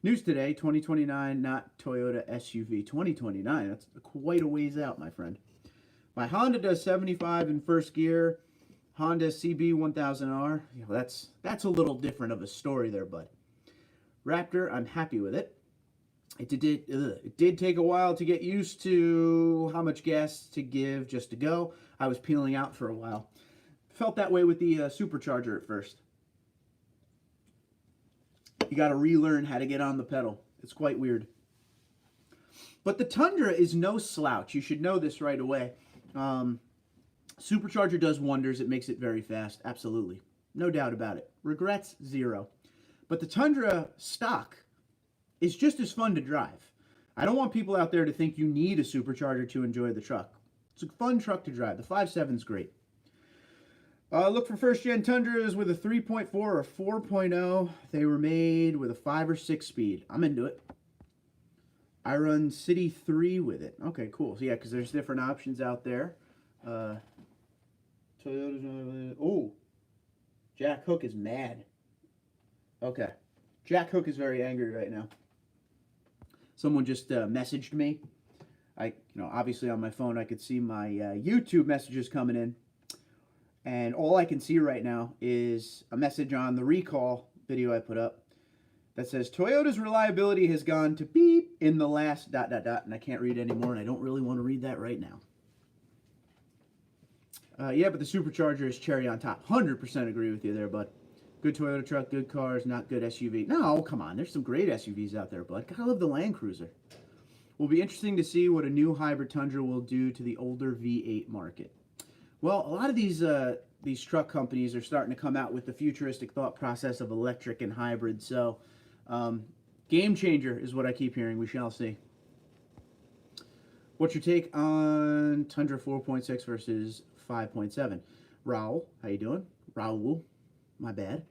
News today, 2029, not Toyota SUV. 2029, that's quite a ways out, my friend. My Honda does 75 in first gear. Honda CB1000R. You know, that's a little different of a story there, bud. Raptor, I'm happy with it. It did take a while to get used to how much gas to give just to go. I was peeling out for a while. Felt that way with the supercharger at first. You got to relearn how to get on the pedal. It's quite weird. But the Tundra is no slouch. You should know this right away. Supercharger does wonders. It makes it very fast. Absolutely. No doubt about it. Regrets, zero. But the Tundra stock is just as fun to drive. I don't want people out there to think you need a supercharger to enjoy the truck. It's a fun truck to drive. The 5.7 is great. Look for first-gen Tundras with a 3.4 or 4.0. They were made with a 5 or 6 speed. I'm into it. I run City 3 with it. Okay, cool. So, yeah, because there's different options out there. Toyota's... Oh, Jack Hook is mad. Okay. Jack Hook is very angry right now. Someone just messaged me. Obviously on my phone I could see my YouTube messages coming in. And all I can see right now is a message on the recall video I put up that says, Toyota's reliability has gone to beep in the last ... And I can't read anymore, and I don't really want to read that right now. Yeah, but the supercharger is cherry on top. 100% agree with you there, bud. Good Toyota truck, good cars, not good SUV. No, come on. There's some great SUVs out there, bud. Gotta love the Land Cruiser. Will be interesting to see what a new hybrid Tundra will do to the older V8 market. Well, a lot of these truck companies are starting to come out with the futuristic thought process of electric and hybrid. So, game changer is what I keep hearing. We shall see. What's your take on Tundra 4.6 versus 5.7? Raul, how you doing? Raul, my bad.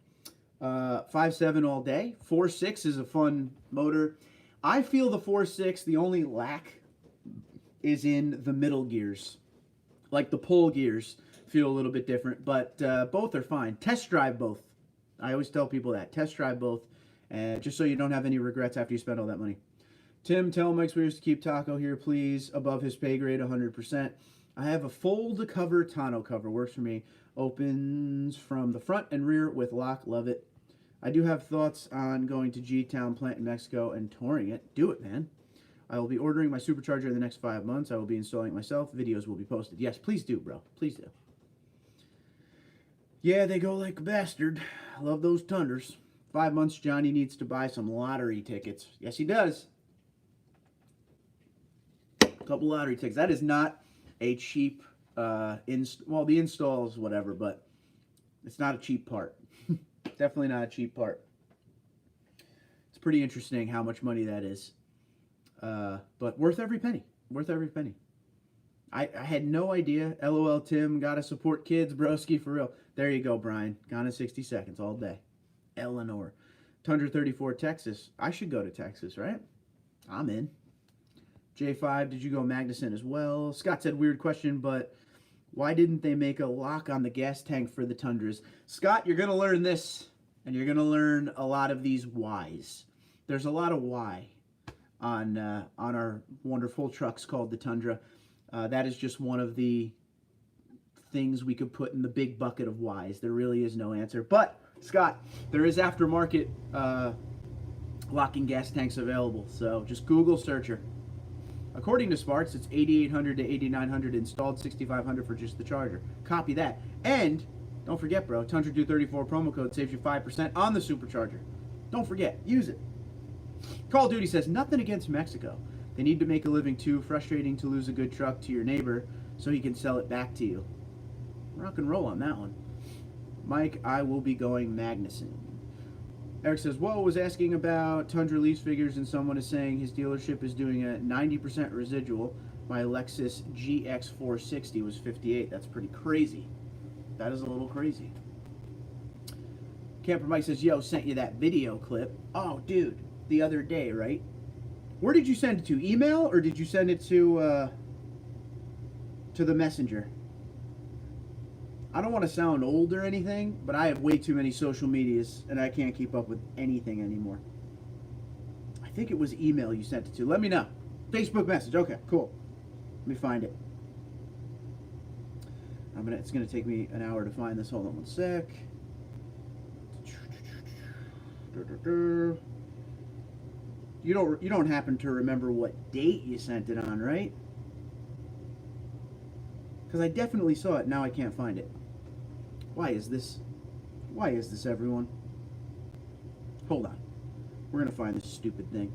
5.7 all day. 4.6 is a fun motor. I feel the 4.6, the only lack is in the middle gears. Like the pull gears. feel a little bit different, but both are fine. Test drive both. I always tell people that. Test drive both, just so you don't have any regrets after you spend all that money. Tim, tell Mike Spears to keep Taco here, please. Above his pay grade, 100%. I have a fold cover tonneau cover. Works for me. Opens from the front and rear with lock. Love it. I do have thoughts on going to G-Town plant in Mexico and touring it. Do it, man. I will be ordering my supercharger in the next 5 months. I will be installing it myself. Videos will be posted. Yes, please do, bro. Please do. Yeah, they go like a bastard. I love those Tundras. 5 months, Johnny needs to buy some lottery tickets. Yes, he does. A couple lottery tickets. That is not a cheap, well, the install is whatever, but it's not a cheap part. Definitely not a cheap part. It's pretty interesting how much money that is. But worth every penny. Worth every penny. I had no idea. LOL, Tim. Gotta support kids, broski, for real. There you go, Brian. Gone in 60 seconds all day. Eleanor. TundraDude34, Texas. I should go to Texas, right? I'm in. J5, did you go Magnuson as well? Scott said, weird question, but why didn't they make a lock on the gas tank for the Tundras? Scott, you're going to learn this, and you're going to learn a lot of these whys. There's a lot of why on our wonderful trucks called the Tundra. That is just one of the things we could put in the big bucket of whys. There really is no answer. But, Scott, there is aftermarket locking gas tanks available. So just Google searcher. According to Sparks, it's $8,800 to $8,900 installed, $6,500 for just the charger. Copy that. And don't forget, bro, TundraDude34 promo code saves you 5% on the supercharger. Don't forget, use it. Call of Duty says, nothing against Mexico. They need to make a living too. Frustrating to lose a good truck to your neighbor so he can sell it back to you. Rock and roll on that one. Mike, I will be going Magnuson. Eric says, whoa, was asking about Tundra lease figures, and someone is saying his dealership is doing a 90% residual. My Lexus GX460 was 58. That's pretty crazy. That is a little crazy. Camper Mike says, yo, sent you that video clip. Oh, dude, the other day, right? Where did you send it to? Email, or did you send it to the messenger? I don't want to sound old or anything, but I have way too many social medias, and I can't keep up with anything anymore. I think it was email you sent it to. Let me know. Facebook message. Okay, cool. Let me find it. It's gonna take me an hour to find this. Hold on one sec. You don't happen to remember what date you sent it on, right? Because I definitely saw it. Now I can't find it. Why is this? Why is this, everyone? Hold on. We're going to find this stupid thing.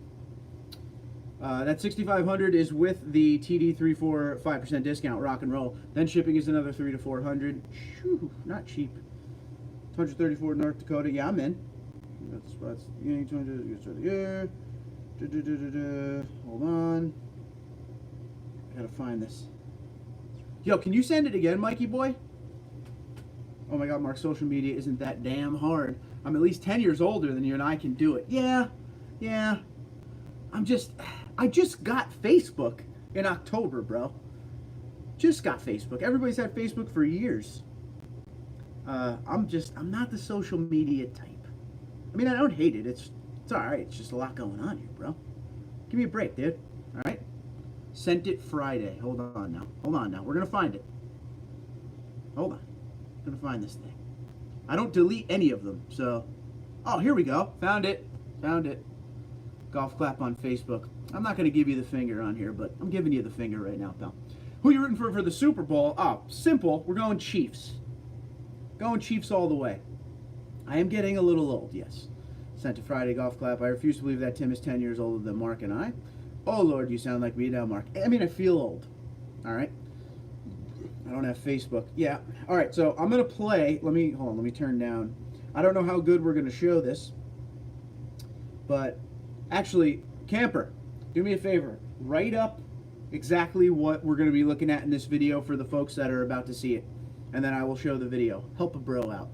That $6,500 is with the TD34 5% discount, rock and roll. Then shipping is another $300 to $400. Shoo, not cheap. TundraDude34 North Dakota. Yeah, I'm in. That's yeah. Hold on. I gotta find this. Yo, can you send it again, Mikey boy? Oh my God, Mark, social media isn't that damn hard. I'm at least 10 years older than you, and I can do it. Yeah. I just got Facebook in October, bro. Just got Facebook. Everybody's had Facebook for years. I'm not the social media type. I mean, I don't hate it. It's all right. It's just a lot going on here, bro. Give me a break, dude. All right. Sent it Friday. Hold on now. We're going to find it. Hold on. I'm going to find this thing. I don't delete any of them, so. Oh, here we go. Found it. Golf clap on Facebook. I'm not going to give you the finger on here, but I'm giving you the finger right now, pal. Who you rooting for the Super Bowl? Oh, simple. We're going Chiefs. Going Chiefs all the way. I am getting a little old, yes. Sent to Friday, golf clap. I refuse to believe that Tim is 10 years older than Mark and I. Oh, Lord, you sound like me now, Mark. I mean, I feel old. All right? I don't have Facebook. Yeah. All right, so I'm going to play. Let me turn down. I don't know how good we're going to show this. But actually, Camper, do me a favor. Write up exactly what we're going to be looking at in this video for the folks that are about to see it. And then I will show the video. Help a bro out.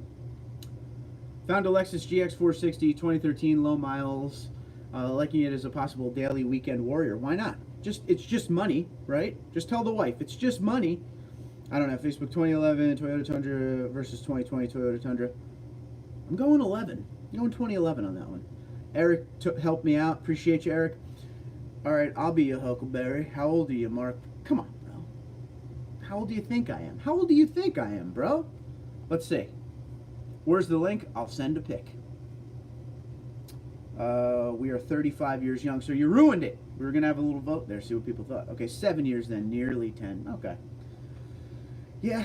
Found a Lexus GX460 2013, low miles. Liking it as a possible daily weekend warrior. Why not? It's just money, right? Just tell the wife, it's just money. I don't know. Facebook 2011 Toyota Tundra versus 2020 Toyota Tundra. I'm going 11. I'm going 2011 on that one. Eric helped me out. Appreciate you, Eric. All right, I'll be your Huckleberry. How old are you, Mark? Come on, bro. How old do you think I am? How old do you think I am, bro? Let's see. Where's the link? I'll send a pic. We are 35 years young, so you ruined it. We were going to have a little vote there, see what people thought. Okay, 7 years then, nearly 10. Okay. Yeah,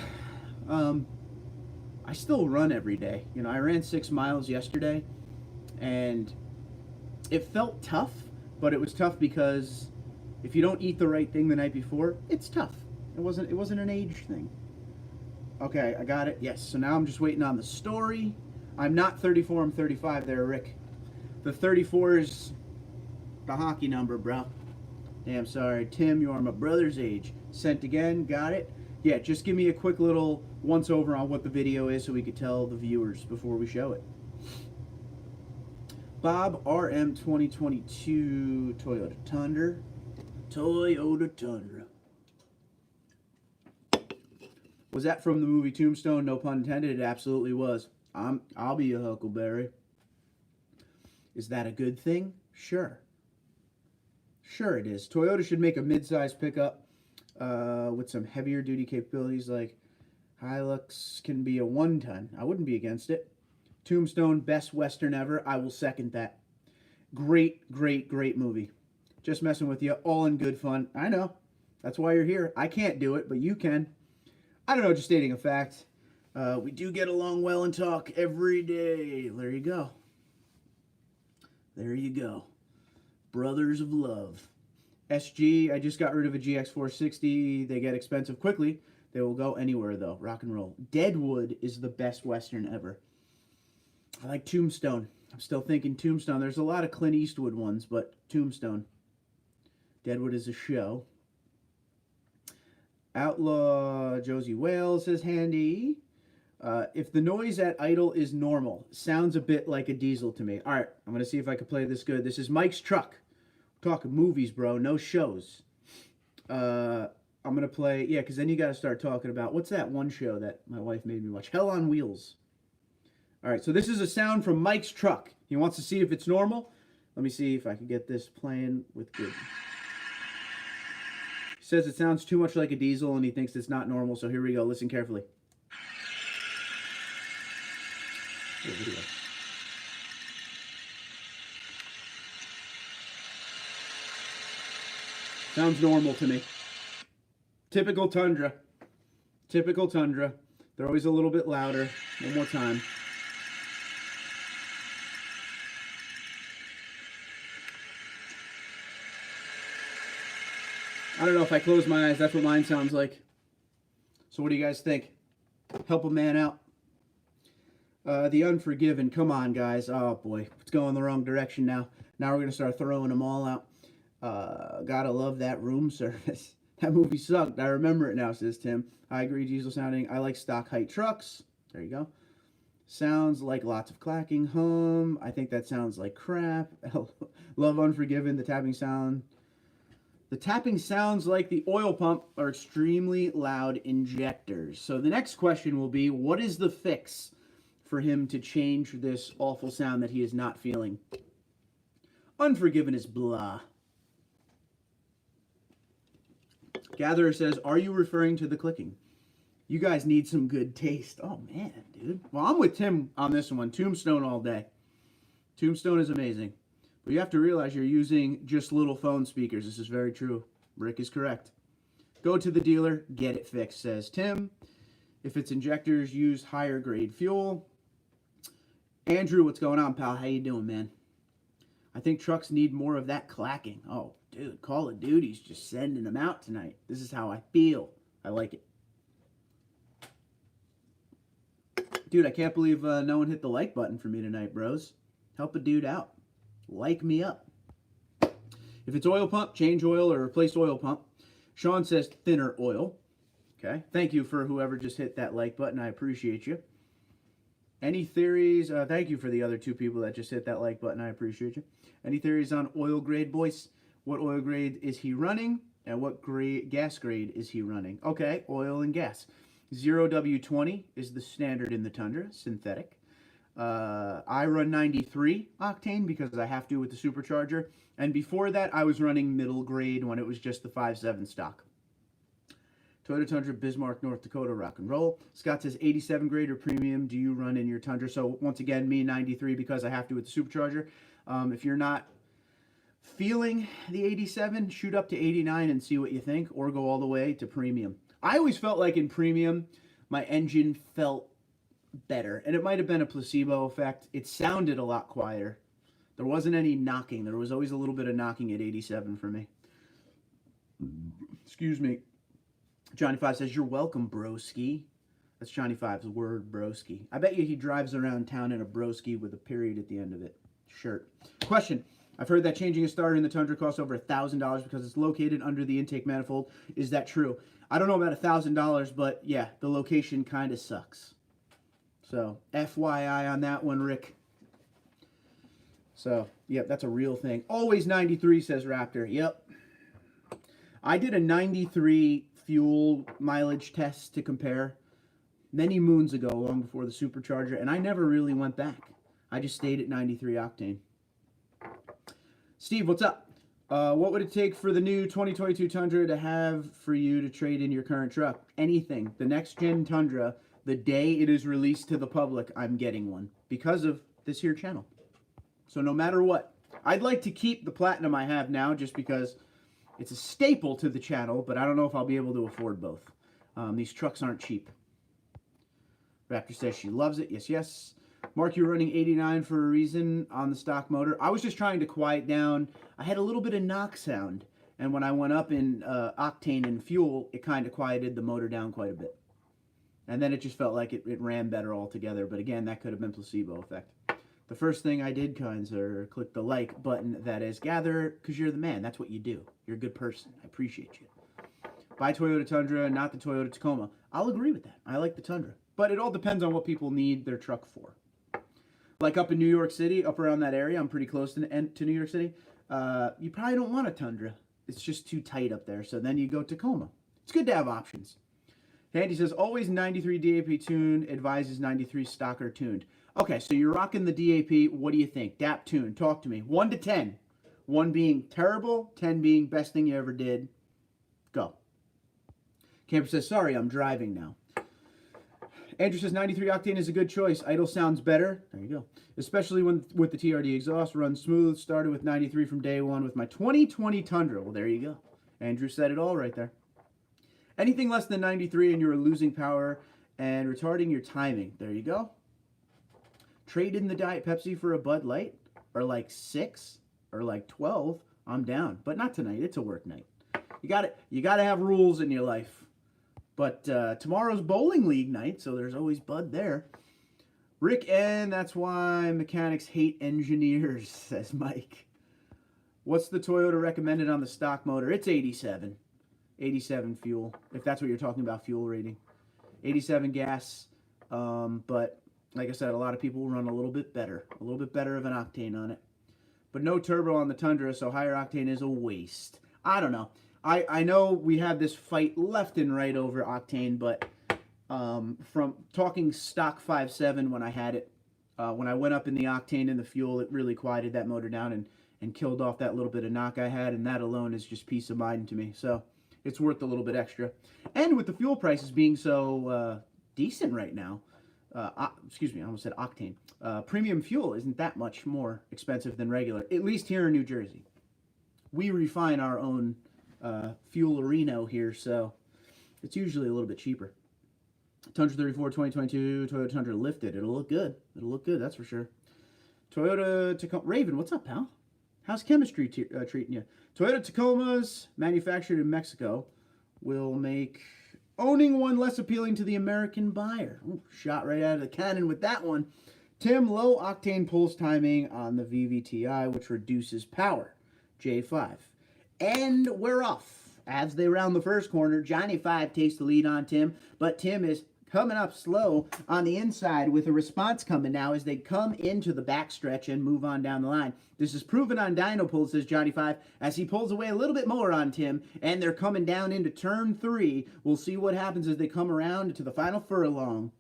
I still run every day. You know, I ran 6 miles yesterday, and it felt tough, but it was tough because if you don't eat the right thing the night before, it's tough. It wasn't an age thing. Okay, I got it. Yes, so now I'm just waiting on the story. I'm not 34, I'm 35 there, Rick. The 34 is the hockey number, bro. Damn, sorry. Tim, you are my brother's age. Sent again, got it. Yeah, just give me a quick little once-over on what the video is so we could tell the viewers before we show it. Bob, RM 2022 Toyota Tundra. Toyota Tundra. Was that from the movie Tombstone? No pun intended. It absolutely was. I'll be a Huckleberry. Is that a good thing? Sure. Sure it is. Toyota should make a mid-size pickup with some heavier duty capabilities, like Hilux can be a 1-ton. I wouldn't be against it. Tombstone, best Western ever. I will second that. Great, great, great movie. Just messing with you. All in good fun. I know. That's why you're here. I can't do it, but you can. I don't know, just stating a fact. We do get along well and talk every day. There you go. There you go. Brothers of love. SG, I just got rid of a GX460. They get expensive quickly. They will go anywhere, though. Rock and roll. Deadwood is the best Western ever. I like Tombstone. I'm still thinking Tombstone. There's a lot of Clint Eastwood ones, but Tombstone. Deadwood is a show. Outlaw Josie Wales says handy. If the noise at idle is normal, sounds a bit like a diesel to me. All right, I'm going to see if I can play this good. This is Mike's truck. We're talking movies, bro, no shows. I'm going to play, yeah, because then you got to start talking about, what's that one show that my wife made me watch? Hell on Wheels. All right, so this is a sound from Mike's truck. He wants to see if it's normal. Let me see if I can get this playing with good. He says it sounds too much like a diesel, and he thinks it's not normal, so here we go. Listen carefully. Video. Sounds normal to me. Typical Tundra. Typical Tundra. They're always a little bit louder. One more time. I don't know if I close my eyes, that's what mine sounds like. So what do you guys think? Help a man out. The Unforgiven, come on, guys. Oh, boy. It's going the wrong direction now. Now we're going to start throwing them all out. Gotta love that room service. That movie sucked. I remember it now, says Tim. I agree, diesel sounding. I like stock height trucks. There you go. Sounds like lots of clacking. Hum. I think that sounds like crap. Love Unforgiven. The tapping sound. The tapping sounds like the oil pump are extremely loud injectors. So the next question will be, what is the fix for him to change this awful sound that he is not feeling? Unforgiven is blah. Gatherer says, are you referring to the clicking? You guys need some good taste. Oh, man, dude. Well, I'm with Tim on this one. Tombstone all day. Tombstone is amazing. But you have to realize you're using just little phone speakers. This is very true. Rick is correct. Go to the dealer, get it fixed, says Tim. If it's injectors, use higher grade fuel. Andrew, what's going on, pal? How you doing, man? I think trucks need more of that clacking. Oh, dude, Call of Duty's just sending them out tonight. This is how I feel. I like it. Dude, I can't believe no one hit the like button for me tonight, bros. Help a dude out. Like me up. If it's oil pump, change oil or replace oil pump. Sean says thinner oil. Okay. Thank you for whoever just hit that like button. I appreciate you. Any theories? Thank you for the other 2 people that just hit that like button. I appreciate you. Any theories on oil grade, boys? What oil grade is he running? And what gas grade is he running? Okay, oil and gas. 0W20 is the standard in the Tundra, synthetic. I run 93 octane because I have to with the supercharger. And before that, I was running middle grade when it was just the 5.7 stock. Toyota Tundra, Bismarck, North Dakota, rock and roll. Scott says 87 grade or premium do you run in your Tundra? So once again, me 93 because I have to with the supercharger. If you're not feeling the 87, shoot up to 89 and see what you think, or go all the way to premium. I always felt like in premium, my engine felt better, and it might have been a placebo effect. It sounded a lot quieter. There wasn't any knocking. There was always a little bit of knocking at 87 for me. Excuse me. Johnny 5 says, you're welcome, broski. That's Johnny 5's word, broski. I bet you he drives around town in a broski with a period at the end of it. Shirt. Question. I've heard that changing a starter in the Tundra costs over $1,000 because it's located under the intake manifold. Is that true? I don't know about $1,000, but yeah, the location kind of sucks. So, FYI on that one, Rick. So, yep, that's a real thing. Always 93, says Raptor. Yep. I did a 93 fuel mileage test to compare many moons ago, long before the supercharger, and I never really went back. I just stayed at 93 octane. Steve, what's up? What would it take for the new 2022 Tundra to have for you to trade in your current truck? Anything. The next gen Tundra, the day it is released to the public, I'm getting one because of this here channel. So no matter what, I'd like to keep the Platinum I have now just because it's a staple to the channel, but I don't know if I'll be able to afford both. These trucks aren't cheap. Raptor says she loves it. Yes, yes. Mark, you're running 89 for a reason on the stock motor. I was just trying to quiet down. I had a little bit of knock sound, and when I went up in octane and fuel, it kind of quieted the motor down quite a bit. And then it just felt like it ran better altogether. But again, that could have been placebo effect. The first thing I did, kind sir, click the like button. That is, gather, because you're the man. That's what you do. You're a good person. I appreciate you. Buy Toyota Tundra, not the Toyota Tacoma. I'll agree with that. I like the Tundra. But it all depends on what people need their truck for. Like up in New York City, up around that area, I'm pretty close to New York City, you probably don't want a Tundra. It's just too tight up there. So then you go Tacoma. It's good to have options. Andy says, always 93 DAP tuned, advises 93 stocker tuned. Okay, so you're rocking the DAP. What do you think? DAP tuned. Talk to me. 1 to 10. 1 being terrible, 10 being best thing you ever did. Go. Camper says, sorry, I'm driving now. Andrew says 93 octane is a good choice. Idle sounds better. There you go. Especially when with the TRD exhaust. Runs smooth. Started with 93 from day one with my 2020 Tundra. Well, there you go. Andrew said it all right there. Anything less than 93 and you're losing power and retarding your timing. There you go. Trade in the Diet Pepsi for a Bud Light or like 6 or like 12. I'm down. But not tonight. It's a work night. You got to have rules in your life. But tomorrow's bowling league night, so there's always Bud there. Rick, and that's why mechanics hate engineers, says Mike. What's the Toyota recommended on the stock motor? It's 87. 87 fuel, if that's what you're talking about, fuel rating. 87 gas, but like I said, a lot of people run a little bit better of an octane on it. But no turbo on the Tundra, so higher octane is a waste. I don't know. I know we have this fight left and right over octane, but from talking stock 5.7 when I had it, when I went up in the octane and the fuel, it really quieted that motor down and killed off that little bit of knock I had, and that alone is just peace of mind to me. So it's worth a little bit extra. And with the fuel prices being so decent right now, excuse me, I almost said octane. Premium fuel isn't that much more expensive than regular, at least here in New Jersey. We refine our own fuel-erino here, so it's usually a little bit cheaper. TundraDude34 2022 Toyota Tundra lifted. It'll look good. It'll look good, that's for sure. Toyota Tacoma. Raven, what's up, pal? How's chemistry treating you? Toyota Tacomas, manufactured in Mexico, will make owning one less appealing to the American buyer. Ooh, shot right out of the cannon with that one. Tim, low octane pulse timing on the VVTi, which reduces power. J5. And we're off. As they round the first corner, Johnny 5 takes the lead on Tim, but Tim is coming up slow on the inside with a response coming now as they come into the backstretch and move on down the line. This is proven on dyno pull, says Johnny 5, as he pulls away a little bit more on Tim, and they're coming down into turn 3. We'll see what happens as they come around to the final furlong.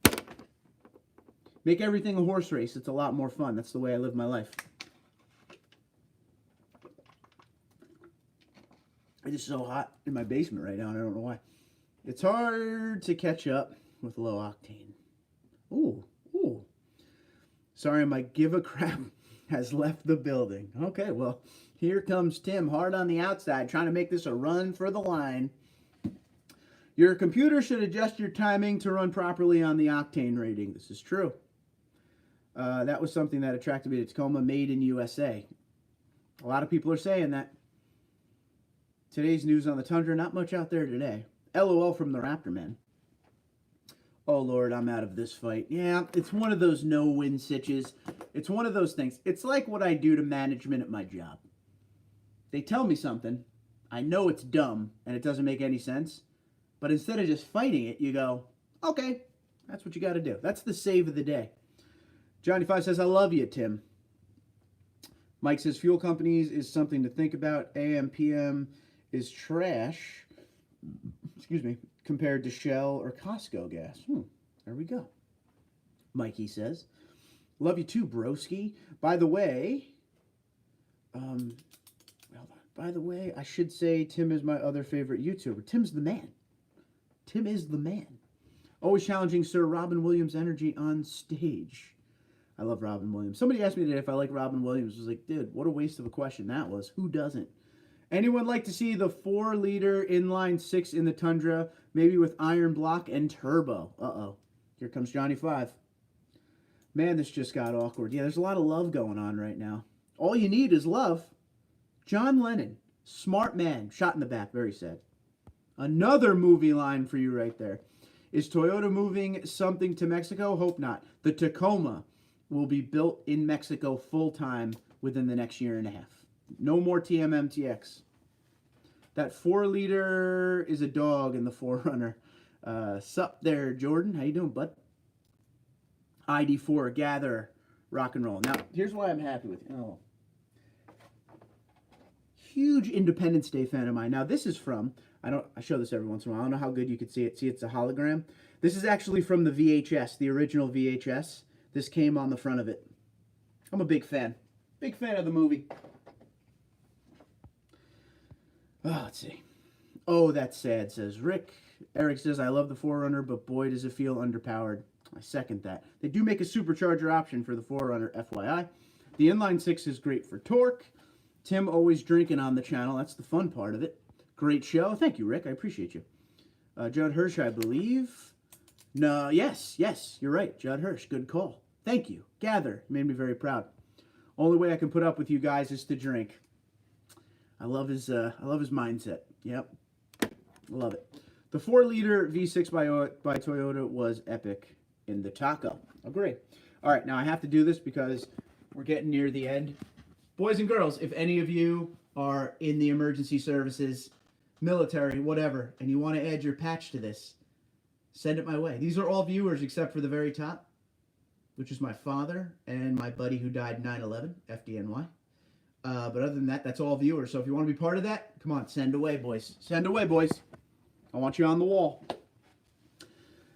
Make everything a horse race. It's a lot more fun. That's the way I live my life. It is so hot in my basement right now, and I don't know why. It's hard to catch up with low octane. Ooh, ooh. Sorry, my give a crap has left the building. Okay, well, here comes Tim, hard on the outside, trying to make this a run for the line. Your computer should adjust your timing to run properly on the octane rating. This is true. That was something that attracted me to Tacoma, made in USA. A lot of people are saying that. Today's news on the Tundra, not much out there today. LOL from the Raptor Man. Oh, Lord, I'm out of this fight. Yeah, it's one of those no-win sitches. It's one of those things. It's like what I do to management at my job. They tell me something. I know it's dumb, and it doesn't make any sense. But instead of just fighting it, you go, okay, that's what you got to do. That's the save of the day. Johnny 5 says, I love you, Tim. Mike says, fuel companies is something to think about. AM, PM is trash, excuse me, compared to Shell or Costco gas. There we go. Mikey says, love you too, broski. By the way, I should say Tim is my other favorite YouTuber. Tim's the man. Tim is the man. Always challenging Sir Robin Williams energy on stage. I love Robin Williams. Somebody asked me today if I like Robin Williams. I was like, dude, what a waste of a question that was. Who doesn't? Anyone like to see the 4-liter inline 6 in the Tundra, maybe with iron block and turbo? Uh-oh. Here comes Johnny 5. Man, this just got awkward. Yeah, there's a lot of love going on right now. All you need is love. John Lennon, smart man, shot in the back, very sad. Another movie line for you right there. Is Toyota moving something to Mexico? Hope not. The Tacoma will be built in Mexico full-time within the next year and a half. No more TMMTX. That 4-liter is a dog in the 4Runner. Sup there, Jordan. How you doing, bud? ID4, gather, rock and roll. Now, here's why I'm happy with you. Oh. Huge Independence Day fan of mine. Now, this is from, I show this every once in a while. I don't know how good you could see it. See, it's a hologram. This is actually from the VHS, the original VHS. This came on the front of it. I'm a big fan. Big fan of the movie. Oh, let's see. Oh, that's sad, says Rick. Eric says, I love the 4Runner, but boy, does it feel underpowered. I second that. They do make a supercharger option for the 4Runner, FYI. The inline 6 is great for torque. Tim always drinking on the channel. That's the fun part of it. Great show. Thank you, Rick. I appreciate you. Judd Hirsch, I believe. No, yes, you're right. Judd Hirsch, good call. Thank you. Gather. Made me very proud. Only way I can put up with you guys is to drink. I love his mindset. Yep. Love it. The 4-liter V6 by Toyota was epic in the taco. Agree. All right, now I have to do this because we're getting near the end. Boys and girls, if any of you are in the emergency services, military, whatever, and you want to add your patch to this, send it my way. These are all viewers except for the very top, which is my father and my buddy who died 9/11, FDNY. But other than that, that's all viewers. So if you want to be part of that, come on, send away, boys. Send away, boys. I want you on the wall.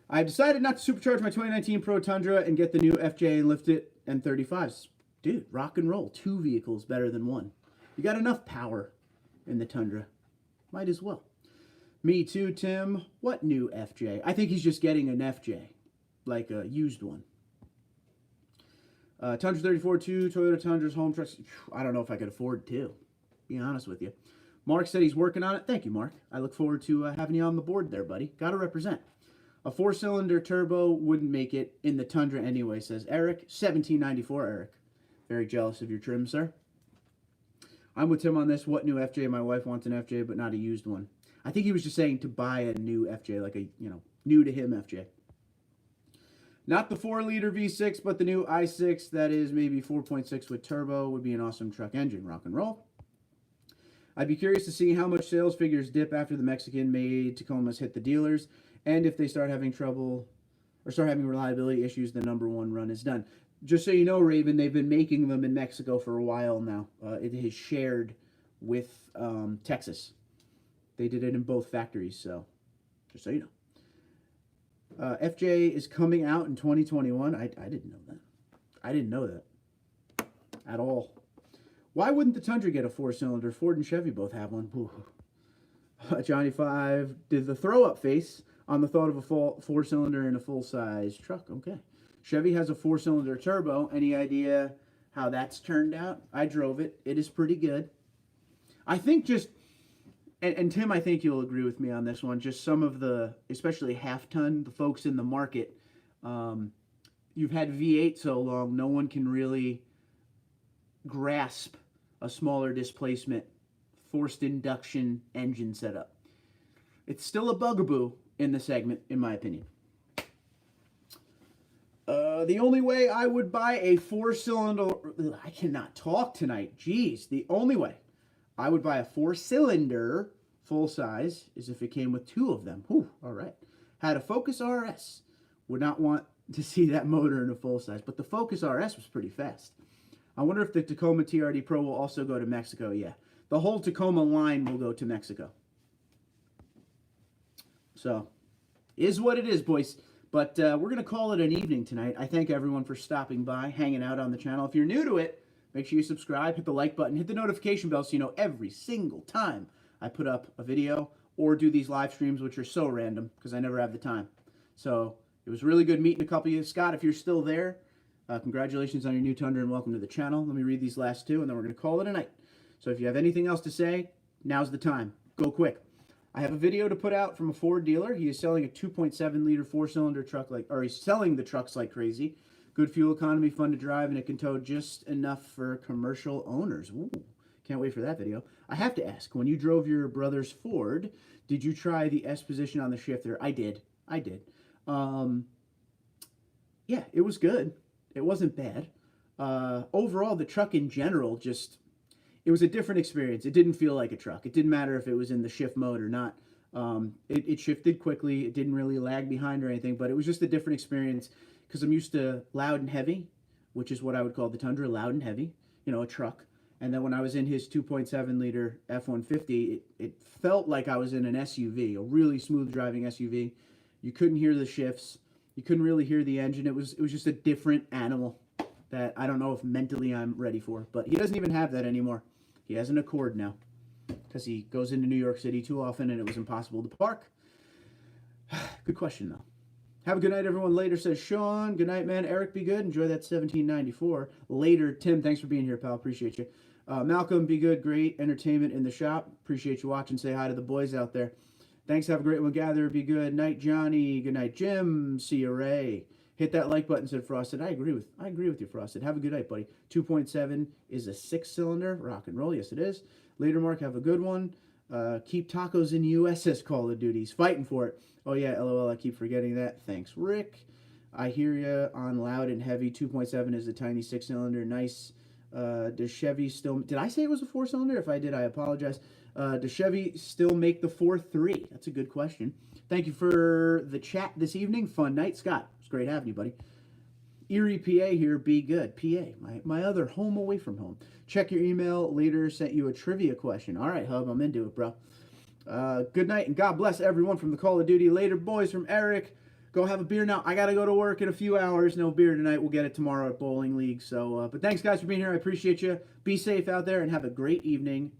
I've decided not to supercharge my 2019 Pro Tundra and get the new FJ and lift it and 35s. Dude, rock and roll. 2 vehicles better than 1. You got enough power in the Tundra. Might as well. Me too, Tim. What new FJ? I think he's just getting an FJ, like a used one. TundraDude34 2, Toyota Tundra's home trucks. I don't know if I could afford 2, be honest with you. Mark said he's working on it. Thank you, Mark. I look forward to having you on the board there, buddy. Got to represent. A 4-cylinder turbo wouldn't make it in the Tundra anyway, says Eric. 1794, Eric. Very jealous of your trim, sir. I'm with Tim on this. What new FJ? My wife wants an FJ, but not a used one. I think he was just saying to buy a new FJ, like a, new to him FJ. Not the 4-liter V6, but the new i6 that is maybe 4.6 with turbo would be an awesome truck engine. Rock and roll. I'd be curious to see how much sales figures dip after the Mexican-made Tacomas hit the dealers, and if they start having trouble or start having reliability issues, the number one run is done. Just so you know, Raven, they've been making them in Mexico for a while now. It is shared with Texas. They did it in both factories, so just so you know. FJ is coming out in 2021. I didn't know that. I didn't know that at all. Why wouldn't the Tundra get a 4-cylinder? Ford and Chevy both have one. Johnny 5 did the throw-up face on the thought of a 4-cylinder in a full-size truck. Okay. Chevy has a 4-cylinder turbo. Any idea how that's turned out? I drove it. It is pretty good. I think just, and Tim, I think you'll agree with me on this one, just some of the, especially half-ton, the folks in the market, you've had V8 so long, no one can really grasp a smaller displacement, forced induction engine setup. It's still a bugaboo in the segment, in my opinion. The only way I would buy a 4-cylinder... I cannot talk tonight. Jeez. The only way I would buy a 4-cylinder full-size is if it came with 2 of them. Whew, all right. Had a Focus RS. Would not want to see that motor in a full-size. But the Focus RS was pretty fast. I wonder if the Tacoma TRD Pro will also go to Mexico. Yeah. The whole Tacoma line will go to Mexico. So, is what it is, boys. But we're going to call it an evening tonight. I thank everyone for stopping by, hanging out on the channel. If you're new to it, make sure you subscribe, hit the like button, hit the notification bell so you know every single time I put up a video or do these live streams, which are so random because I never have the time. So, it was really good meeting a couple of you. Scott, if you're still there, congratulations on your new Tundra and welcome to the channel. Let me read these last 2 and then we're going to call it a night. So if you have anything else to say, now's the time. Go quick. I have a video to put out from a Ford dealer. He is selling a 2.7 liter 4-cylinder truck he's selling the trucks like crazy. Good fuel economy, fun to drive, and it can tow just enough for commercial owners. Ooh, can't wait for that video. I have to ask, when you drove your brother's Ford, did you try the S position on the shifter? I did. Yeah, it was good. It wasn't bad. Overall, the truck in general just... It was a different experience. It didn't feel like a truck. It didn't matter if it was in the shift mode or not. It shifted quickly. It didn't really lag behind or anything, but it was just a different experience because I'm used to loud and heavy, which is what I would call the Tundra, loud and heavy, you know, a truck. And then when I was in his 2.7 liter F-150, it felt like I was in an SUV, a really smooth driving SUV. You couldn't hear the shifts. You couldn't really hear the engine. It was just a different animal that I don't know if mentally I'm ready for. But he doesn't even have that anymore. He has an Accord now because he goes into New York City too often and it was impossible to park. Good question, though. Have a good night, everyone. Later, says Sean. Good night, man. Eric, be good. Enjoy that 1794. Later, Tim, thanks for being here, pal. Appreciate you. Malcolm, be good. Great entertainment in the shop. Appreciate you watching. Say hi to the boys out there. Thanks. Have a great one. Gather. Be good. Night, Johnny. Good night, Jim. See you, Ray. Hit that like button, said Frosted. I agree with you, Frosted. Have a good night, buddy. 2.7 is a 6-cylinder. Rock and roll. Yes, it is. Later, Mark. Have a good one. Keep tacos in USS Call of Duty. He's fighting for it. Oh, yeah, LOL. I keep forgetting that. Thanks, Rick. I hear you on loud and heavy. 2.7 is a tiny 6-cylinder. Nice. Does Chevy still... Did I say it was a 4-cylinder? If I did, I apologize. Does Chevy still make the 4.3? That's a good question. Thank you for the chat this evening. Fun night. Scott, it's great having you, buddy. Erie, PA here. Be good. PA, my other home away from home. Check your email. Later sent you a trivia question. All right, Hub, I'm into it, bro. Good night, and God bless everyone from the Call of Duty. Later, boys, from Eric. Go have a beer now. I got to go to work in a few hours. No beer tonight. We'll get it tomorrow at Bowling League. So, but thanks, guys, for being here. I appreciate you. Be safe out there, and have a great evening.